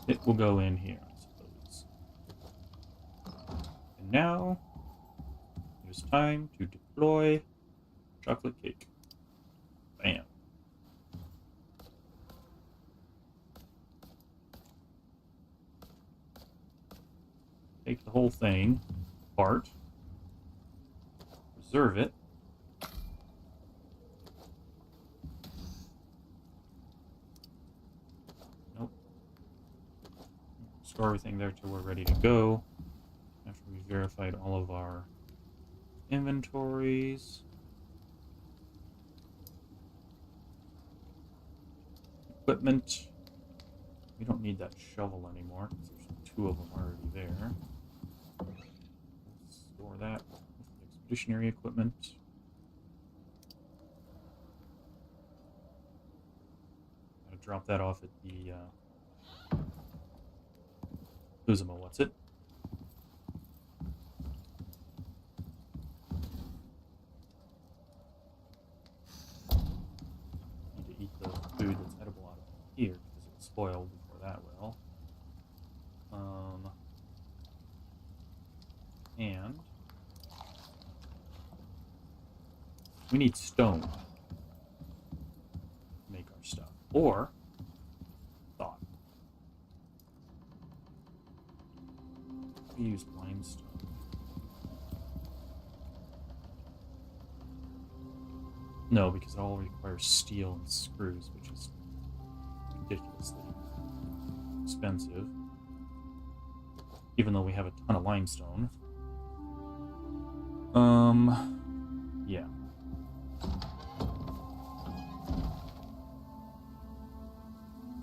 It will go in here, I suppose. And now, it is time to deploy chocolate cake. Bam. Take the whole thing apart, preserve it, nope, store everything there till we're ready to go, after we verified all of our inventories. Equipment, we don't need that shovel anymore, because there's 2 of them already there. Store that with expeditionary equipment. Gotta drop that off at the Elysium, what's it? Need to eat the food that's edible out of here because it was spoiled before that will. And we need stone to make our stuff, or thought. We use limestone. No, because it all requires steel and screws, which is ridiculously expensive. Even though we have a ton of limestone. Yeah.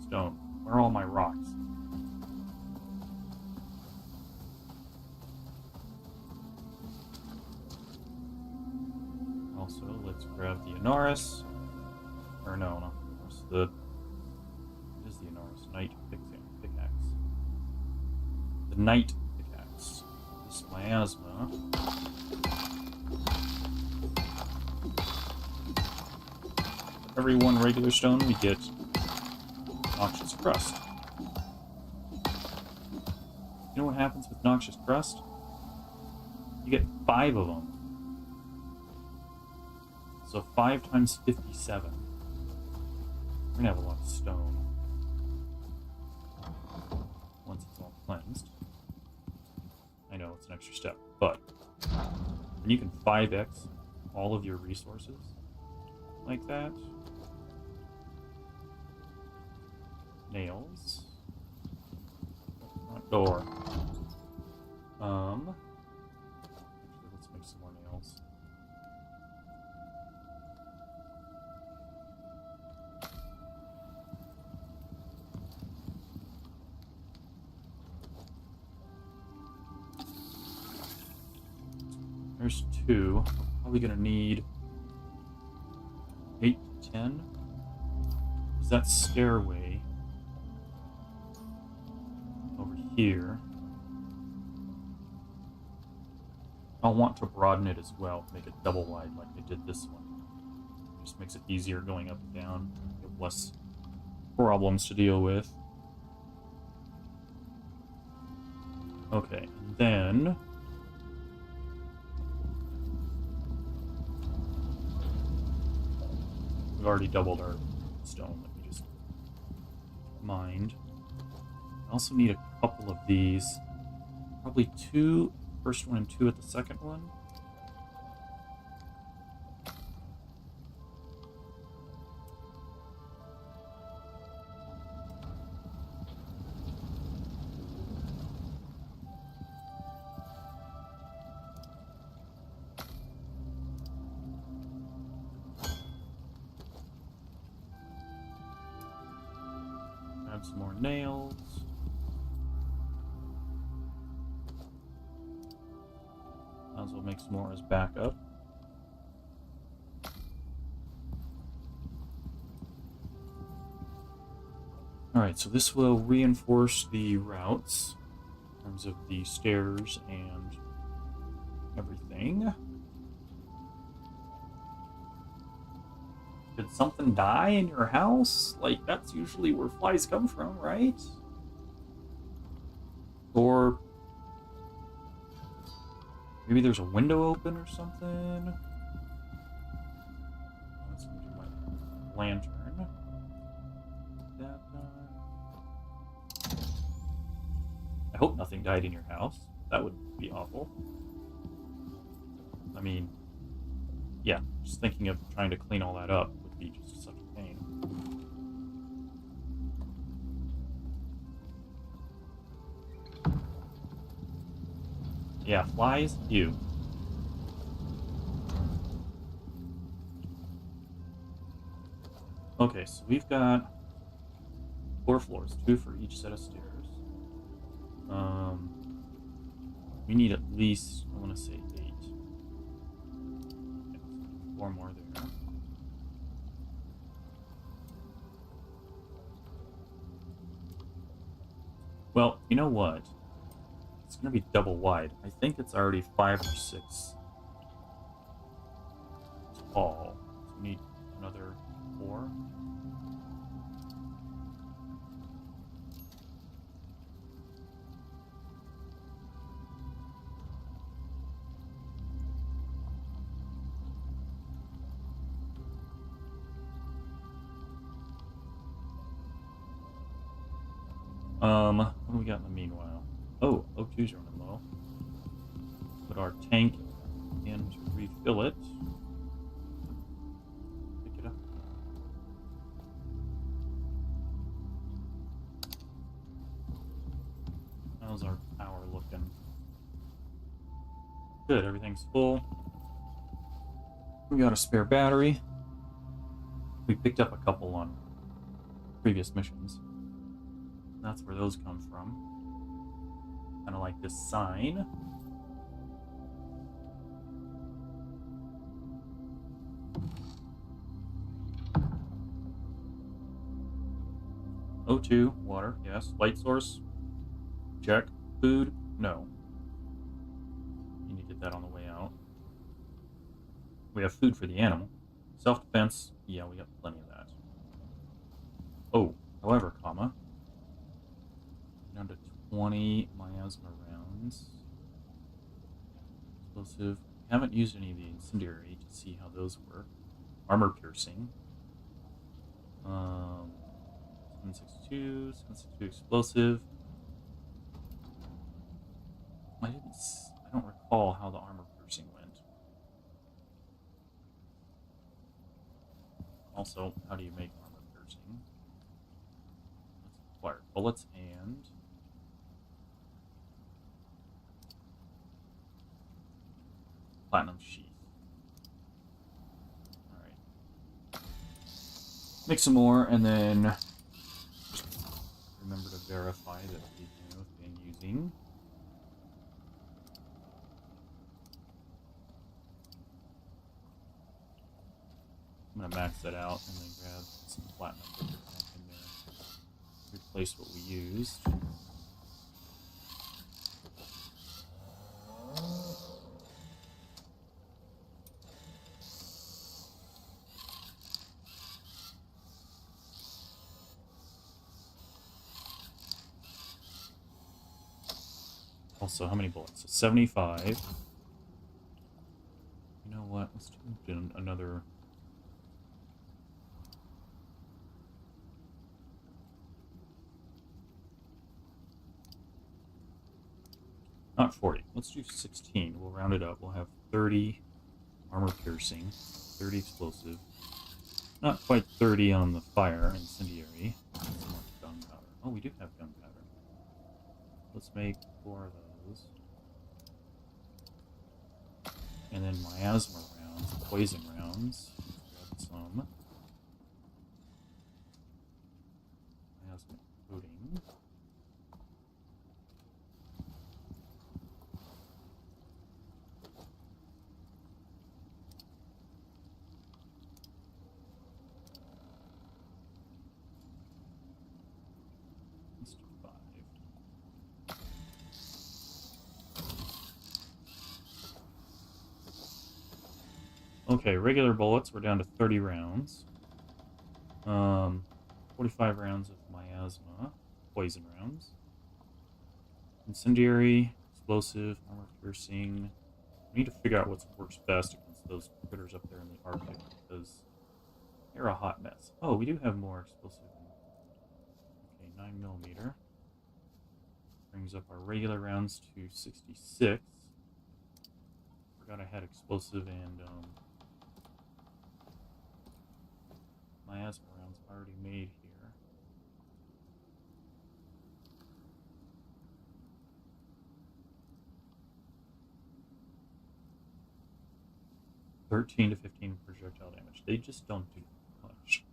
Stone. Where are all my rocks? So let's grab the Icarus. Or no, not the Icarus. What is the Icarus? Knight pickaxe. The Knight pickaxe. This miasma. For every one regular stone, we get noxious crust. You know what happens with noxious crust? You get 5 of them. So 5 times 57. We're gonna have a lot of stone once it's all cleansed. I know it's an extra step, but when you can 5x all of your resources like that. Nails. Front door. Actually, let's make some more nails. There's 2. We're probably gonna need 8 to 10. Is that stairway over here? I'll want to broaden it as well, make it double wide like I did this one. Just makes it easier going up and down. You have less problems to deal with. Okay, and then we've already doubled our stone that we just mined. I also need a couple of these. Probably 2, first one and 2 at the second one. Grab some more nails. Might as well make some more as backup. Alright, so this will reinforce the routes in terms of the stairs and everything. Did something die in your house? Like, that's usually where flies come from, right? Or maybe there's a window open or something. Let's do my lantern. That done. I hope nothing died in your house. That would be awful. I mean, yeah, just thinking of trying to clean all that up would be just such a pain. Yeah, flies, you. Okay, so we've got 4 floors, 2 for each set of stairs. We need at least, I want to say 8. Okay, so 4 more there. Well, you know what? It's going to be double wide. I think it's already 5 or 6 tall. So we need another 4. What do we got in the meanwhile? Oh, O2's running low. Put our tank in to refill it. Pick it up. How's our power looking? Good, everything's full. We got a spare battery. We picked up a couple on previous missions. That's where those come from. Kind of like this sign. O2, water, yes. Light source, check. Food, no. You need to get that on the way out. We have food for the animal. Self-defense, yeah, we got plenty of that. Oh, however, comma. Down to 20 miasma rounds. Explosive. I haven't used any of the incendiary to see how those work. Armor piercing. 762 explosive. I don't recall how the armor piercing went. Also, how do you make armor piercing? Let's acquire bullets and platinum sheath. Alright. Make some more and then remember to verify that we have been using. I'm going to max that out and then grab some platinum back in there. Replace what we used. Also, how many bullets? So 75. You know what? Let's do another. Not 40. Let's do 16. We'll round it up. We'll have 30 armor piercing, 30 explosive. Not quite 30 on the fire incendiary. Some more gunpowder. Oh, we do have gunpowder. Let's make 4 of those. And then miasma rounds, poison rounds. Let's grab some. Miasma coating. Let's do 5. Okay, regular bullets, we're down to 30 rounds. 45 rounds of miasma, poison rounds. Incendiary, explosive, armor piercing. We need to figure out what works best against those critters up there in the Arctic, because they're a hot mess. Oh, we do have more explosive. Okay, 9mm. Brings up our regular rounds to 66. Forgot I had explosive and miasma rounds already made here. (13 to 15 projectile damage. They just don't do much.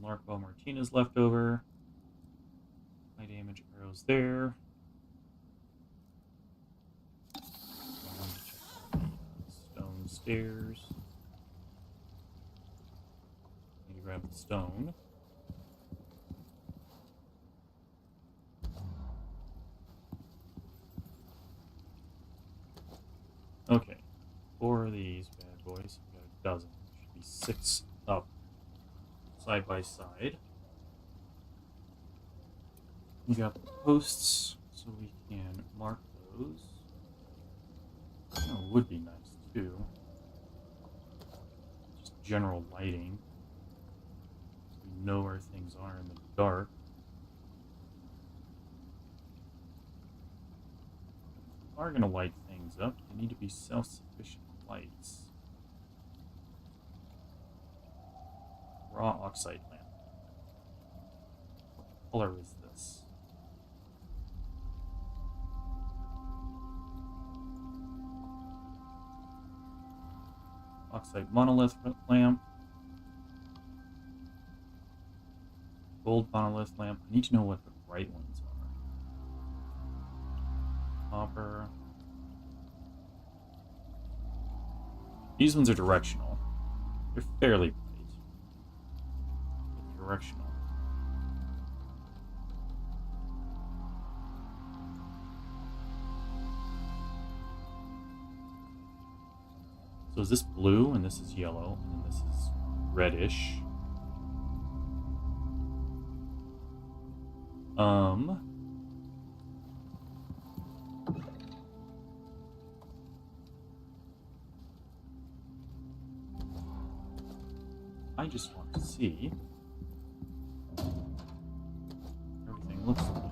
Larco Martinez left over. High damage arrows there. Stone stairs. Need to grab the stone. Okay. 4 of these bad boys. We got a dozen. Should be 6 up. Side by side. We got the posts, so we can mark those. Oh, would be nice too. Just general lighting. So we know where things are in the dark. If we are going to light things up, they need to be self-sufficient lights. Raw oxide lamp. What color is this? Oxide monolith lamp. Gold monolith lamp. I need to know what the right ones are. Copper. These ones are directional. They're fairly bright. But directional. So is this blue, and this is yellow, and this is reddish? I just want to see everything looks like.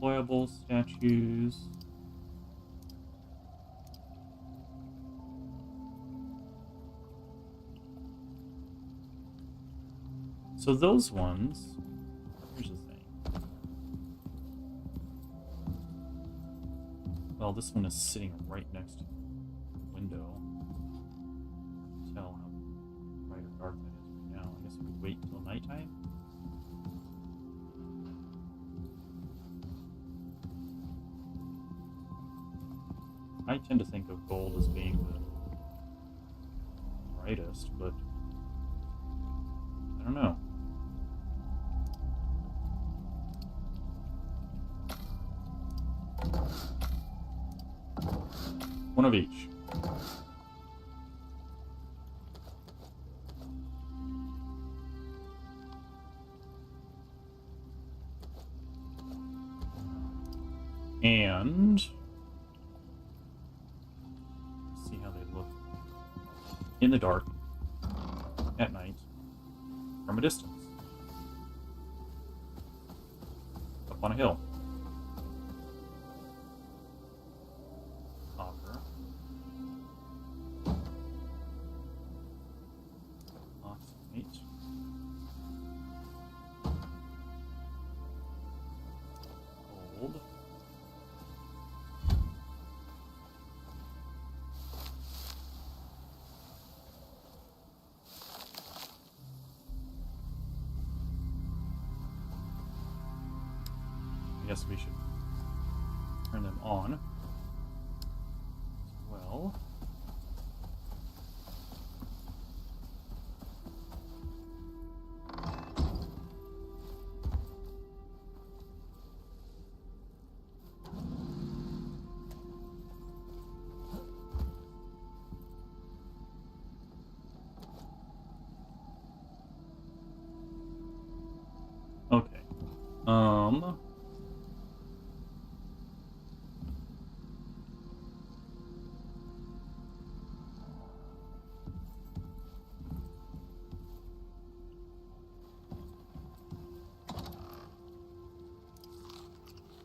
Deployable statues. So those ones, here's the thing. Well, this one is sitting right next to the window. Tell how bright or dark that is right now. I guess we could wait until nighttime. I tend to think of gold as being the brightest, but I don't know. One of each. And see how they look in the dark at night from a distance up on a hill. Copper. Oxide. Gold. I guess we should turn them on as well. Okay.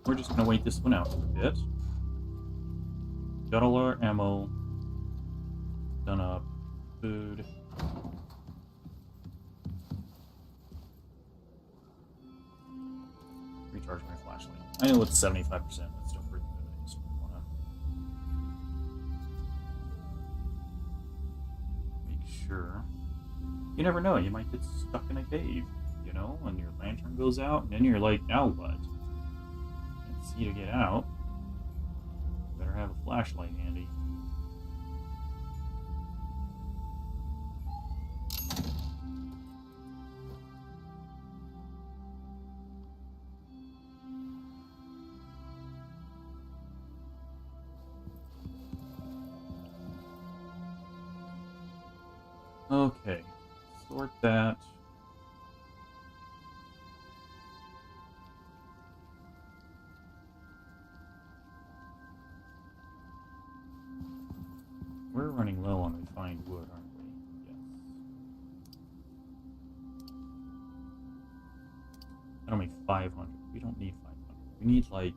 We're just gonna wait this one out for a bit. Got all our ammo done up, food. Recharge my flashlight. I know it's 75%, but still pretty good. I just wanna make sure. You never know, you might get stuck in a cave, you know, and your lantern goes out, and then you're like, now what? Can't see to get out. Better have a flashlight handy. Okay, sort that. We're running low on refined wood, aren't we? Yes. That'll make 500. We don't need 500. We need like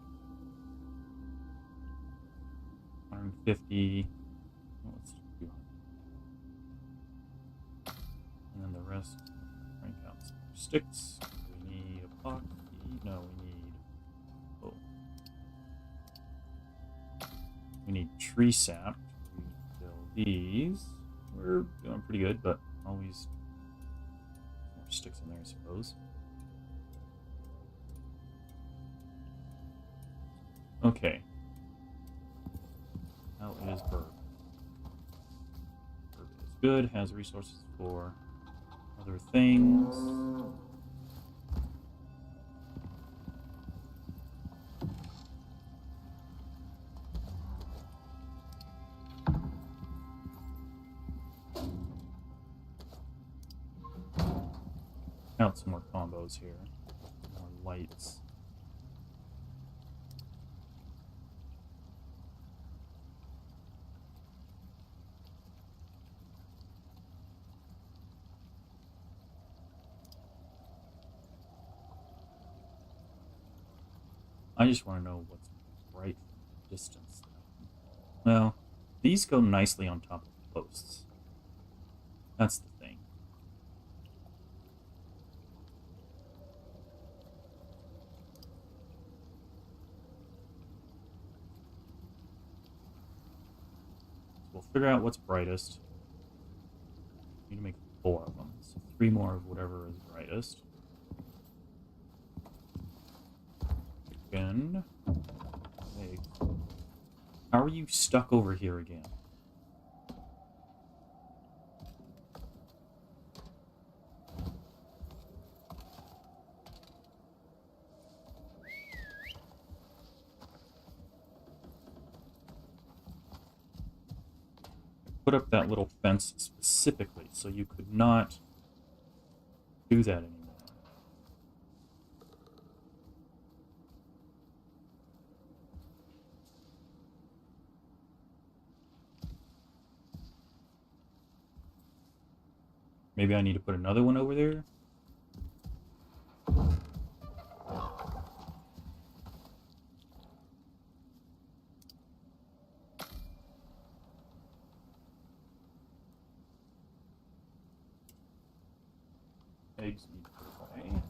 150. Well, let's do 200. And then the rest, crank out some more sticks. We need a pot. No, we need. Oh. We need tree sap. These, we're doing pretty good, but always more sticks in there, I suppose. Okay. How is Berg? good. Has resources for other things. Out some more combos here. More lights. I just want to know what's bright from a distance. Well, these go nicely on top of posts. That's the thing. So we'll figure out what's brightest. We need to make 4 of them. So 3 more of whatever is brightest. Chicken. Eggs. How are you stuck over here again? Put up that little fence specifically so you could not do that anymore. Maybe I need to put another one over there? Eggs need to go away.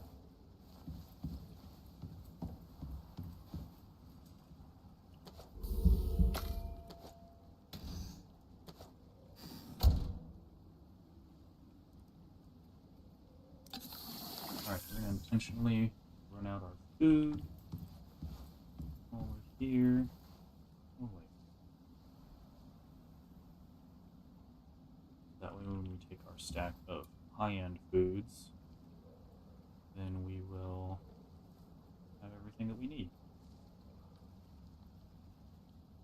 Alright, we're going to intentionally run out our food. Over here. Oh, wait. That way when we take our stack of high-end foods, then we will have everything that we need.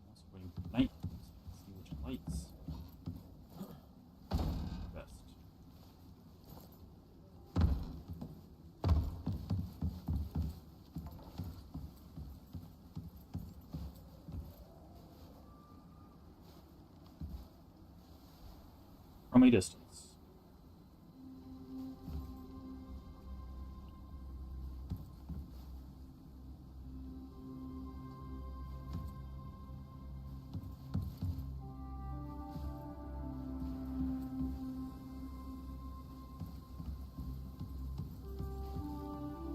Also waiting for night to see which lights are best. From a distance.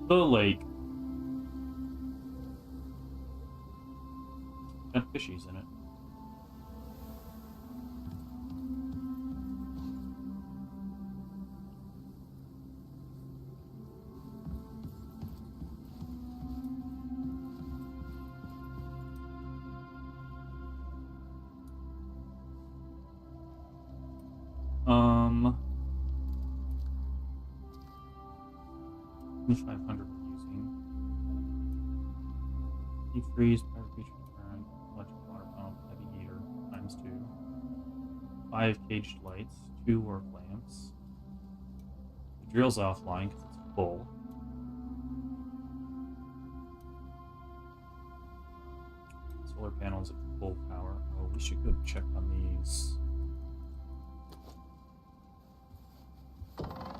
The lake. Got fishies in it. Um, 2500 we're using. Deep freeze, power creature turn, electric water pump, heavy heater, times 2. 5 caged lights, 2 work lamps. The drill's offline because it's full. Solar panels at full power. Oh, we should go check on these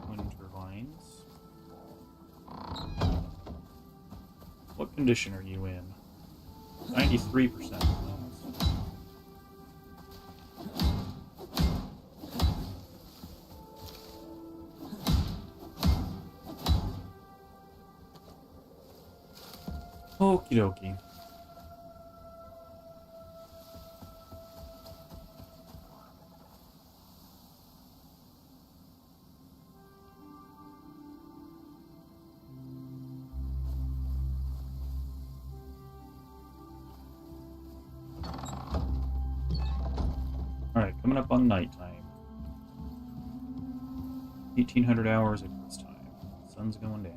wind turbines. What condition are you in? 93%. Okie dokie. Alright, coming up on nighttime. 1800 hours Icarus time. Sun's going down.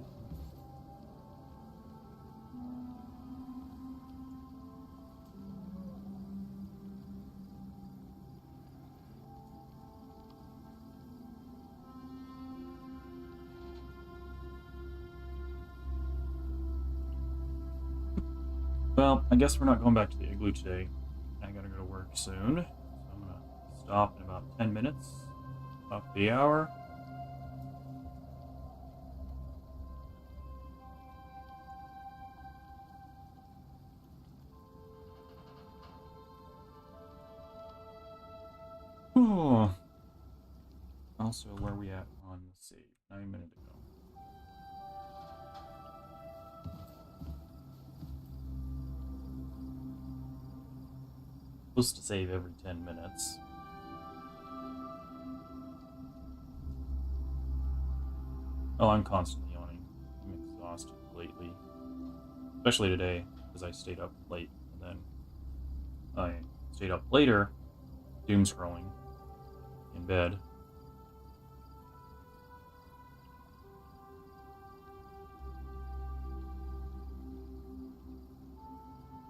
Well, I guess we're not going back to the igloo today. I gotta go to work soon. So I'm gonna stop in about 10 minutes. Top the hour. Oh. Also, where are we at on the save? 9 minutes ago. Supposed to save every 10 minutes. Oh, I'm constantly yawning. I'm exhausted lately. Especially today, because I stayed up late. And then I stayed up later, doom scrolling in bed.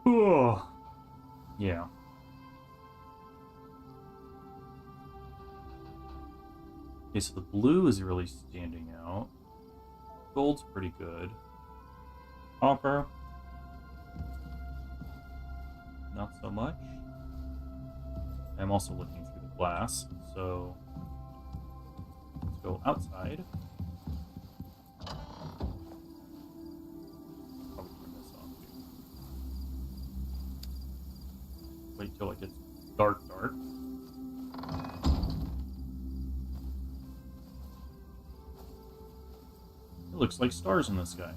Oh, yeah. Okay, so the blue is really standing out. Gold's pretty good. Copper, not so much. I'm also looking through the glass, so let's go outside. Probably turn this off too. Wait till it gets dark. It looks like stars in the sky.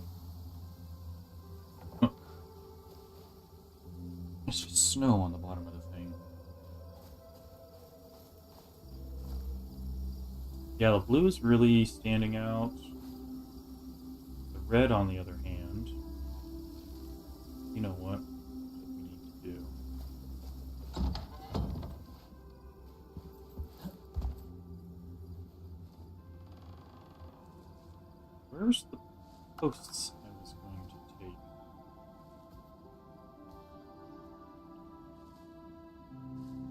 It's just snow on the bottom of the thing. Yeah, the blue is really standing out. The red, on the other hand, you know what we need to do. Where's the posts I was going to take?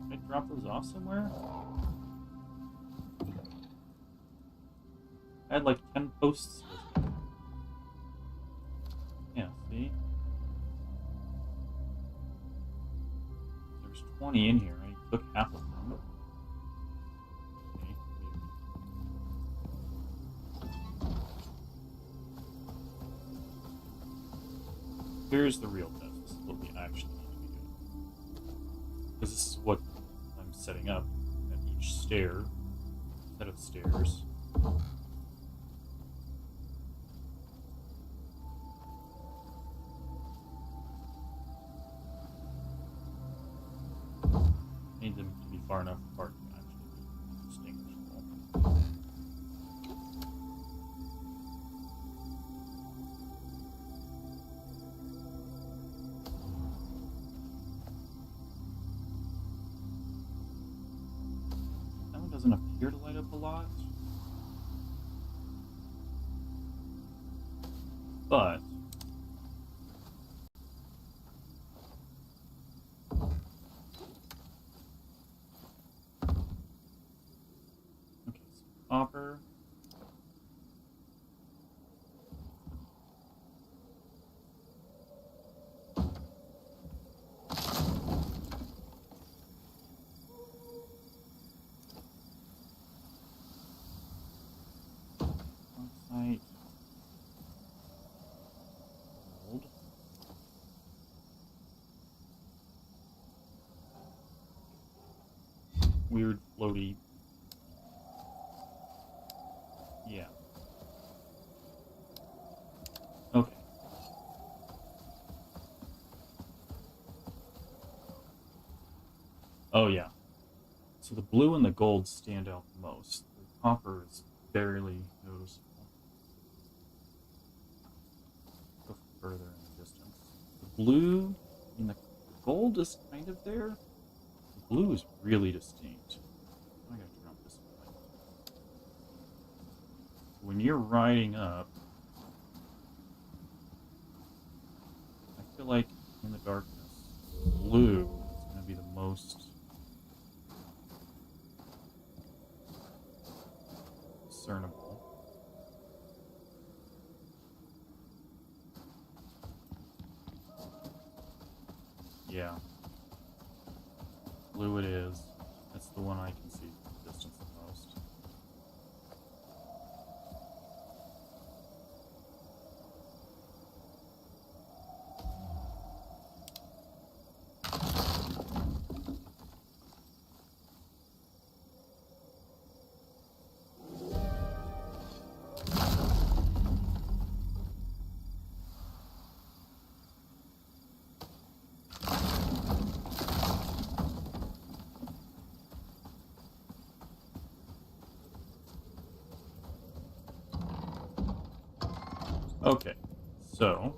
Did I drop those off somewhere? I had like 10 posts with me. Yeah, see? There's 20 in here. I took half of them. Okay, here's the real test. This is what we actually need to be doing. Because this is what I'm setting up at each set of stairs. Need them to be far enough apart to actually be distinguishable. That one doesn't appear to light up a lot. But okay, so copper. Bauxite. Gold. Weird floaty. Yeah. Okay. Oh yeah. So the blue and the gold stand out the most. The copper is barely noticeable. Go further in the distance. The blue and the gold is kind of there. The blue is really distinct. I gotta turn off this light. when you're riding up, I feel like in the darkness, blue is going to be the most discernible. Yeah. Blue it is. That's the one I can see from the distance the most. Okay, so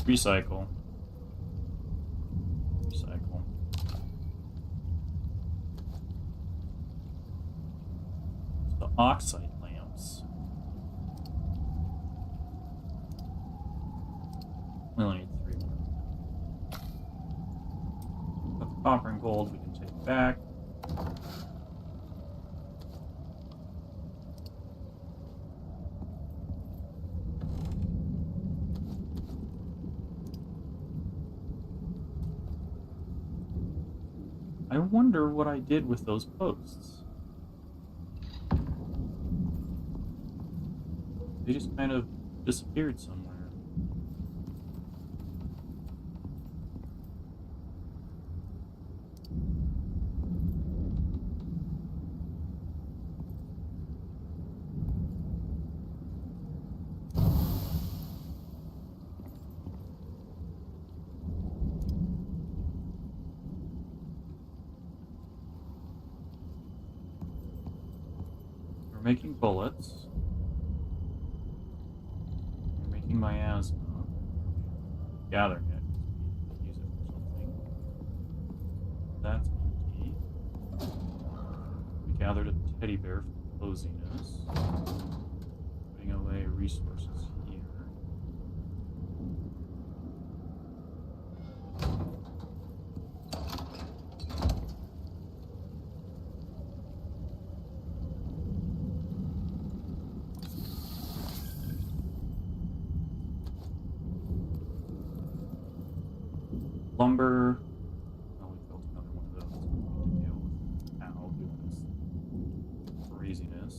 recycle. The oxide lamps. We only need 3 more. But the copper and gold we can take back. I wonder what I did with those posts. They just kind of disappeared somewhere. We're making bullets. We're making miasma. Gathering it. We use it for something. That's empty. We gathered a teddy bear for coziness. Putting away resources here. Lumber. Oh, we built another one of those. We need to deal with Al doing this craziness.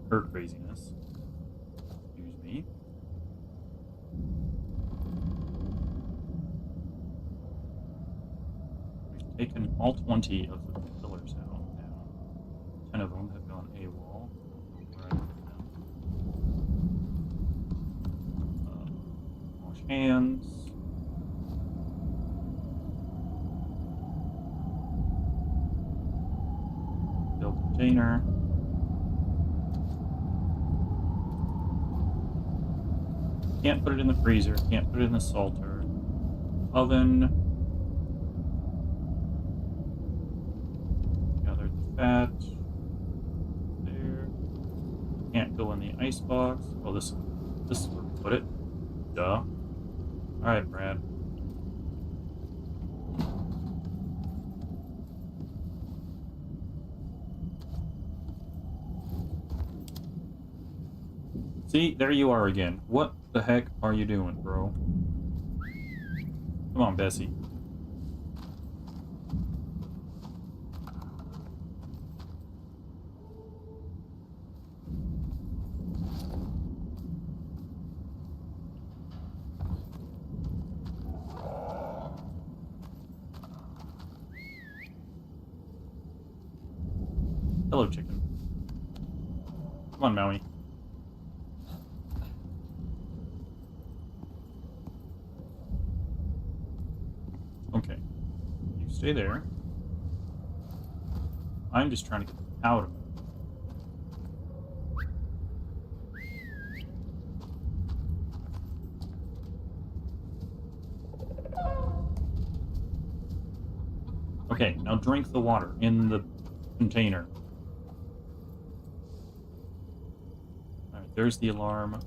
Her craziness. Excuse me. We've taken all 20 of the pillars out now. 10 of them have gone AWOL. Where I put them. Wash hands. Build container. Can't put it in the freezer. Can't put it in the salter. Oven. Gathered the fat. There. Can't go in the icebox. Oh, this is where we put it. Duh. Alright, Brad. See, there you are again. What the heck are you doing, bro? Come on, Bessie. Hello, chicken. Come on, Maui. Okay. You stay there. I'm just trying to get out of it. Okay, now drink the water in the container. Alright, there's the alarm.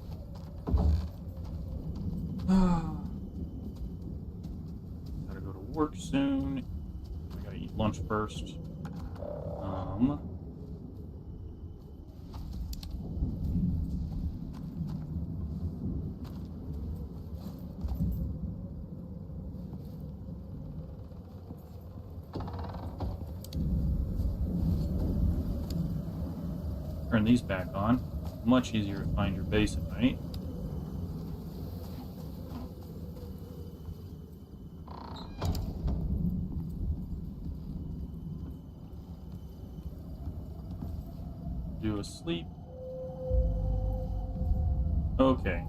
Gotta go to work soon. I gotta eat lunch first. Turn these back on. Much easier to find your base at night. Do a sleep. Okay.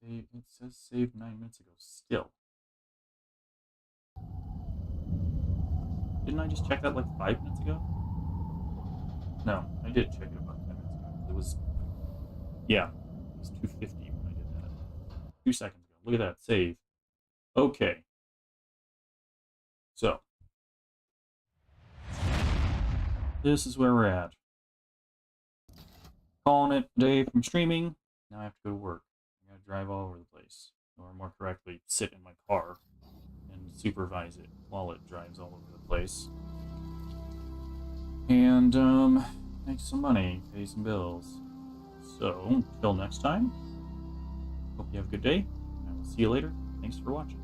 Save, it says saved 9 minutes ago. Still. Didn't I just check that like 5 minutes ago? No, I did check it about 10 minutes ago. It was, yeah, it was 2:50 when I did that. 2 seconds ago. Look at that, save. Okay. So, this is where we're at. Calling it a day from streaming. Now I have to go to work. I gotta drive all over the place. Or more correctly, sit in my car and supervise it while it drives all over the place. And, make some money, pay some bills. So, until next time, hope you have a good day. I will see you later. Thanks for watching.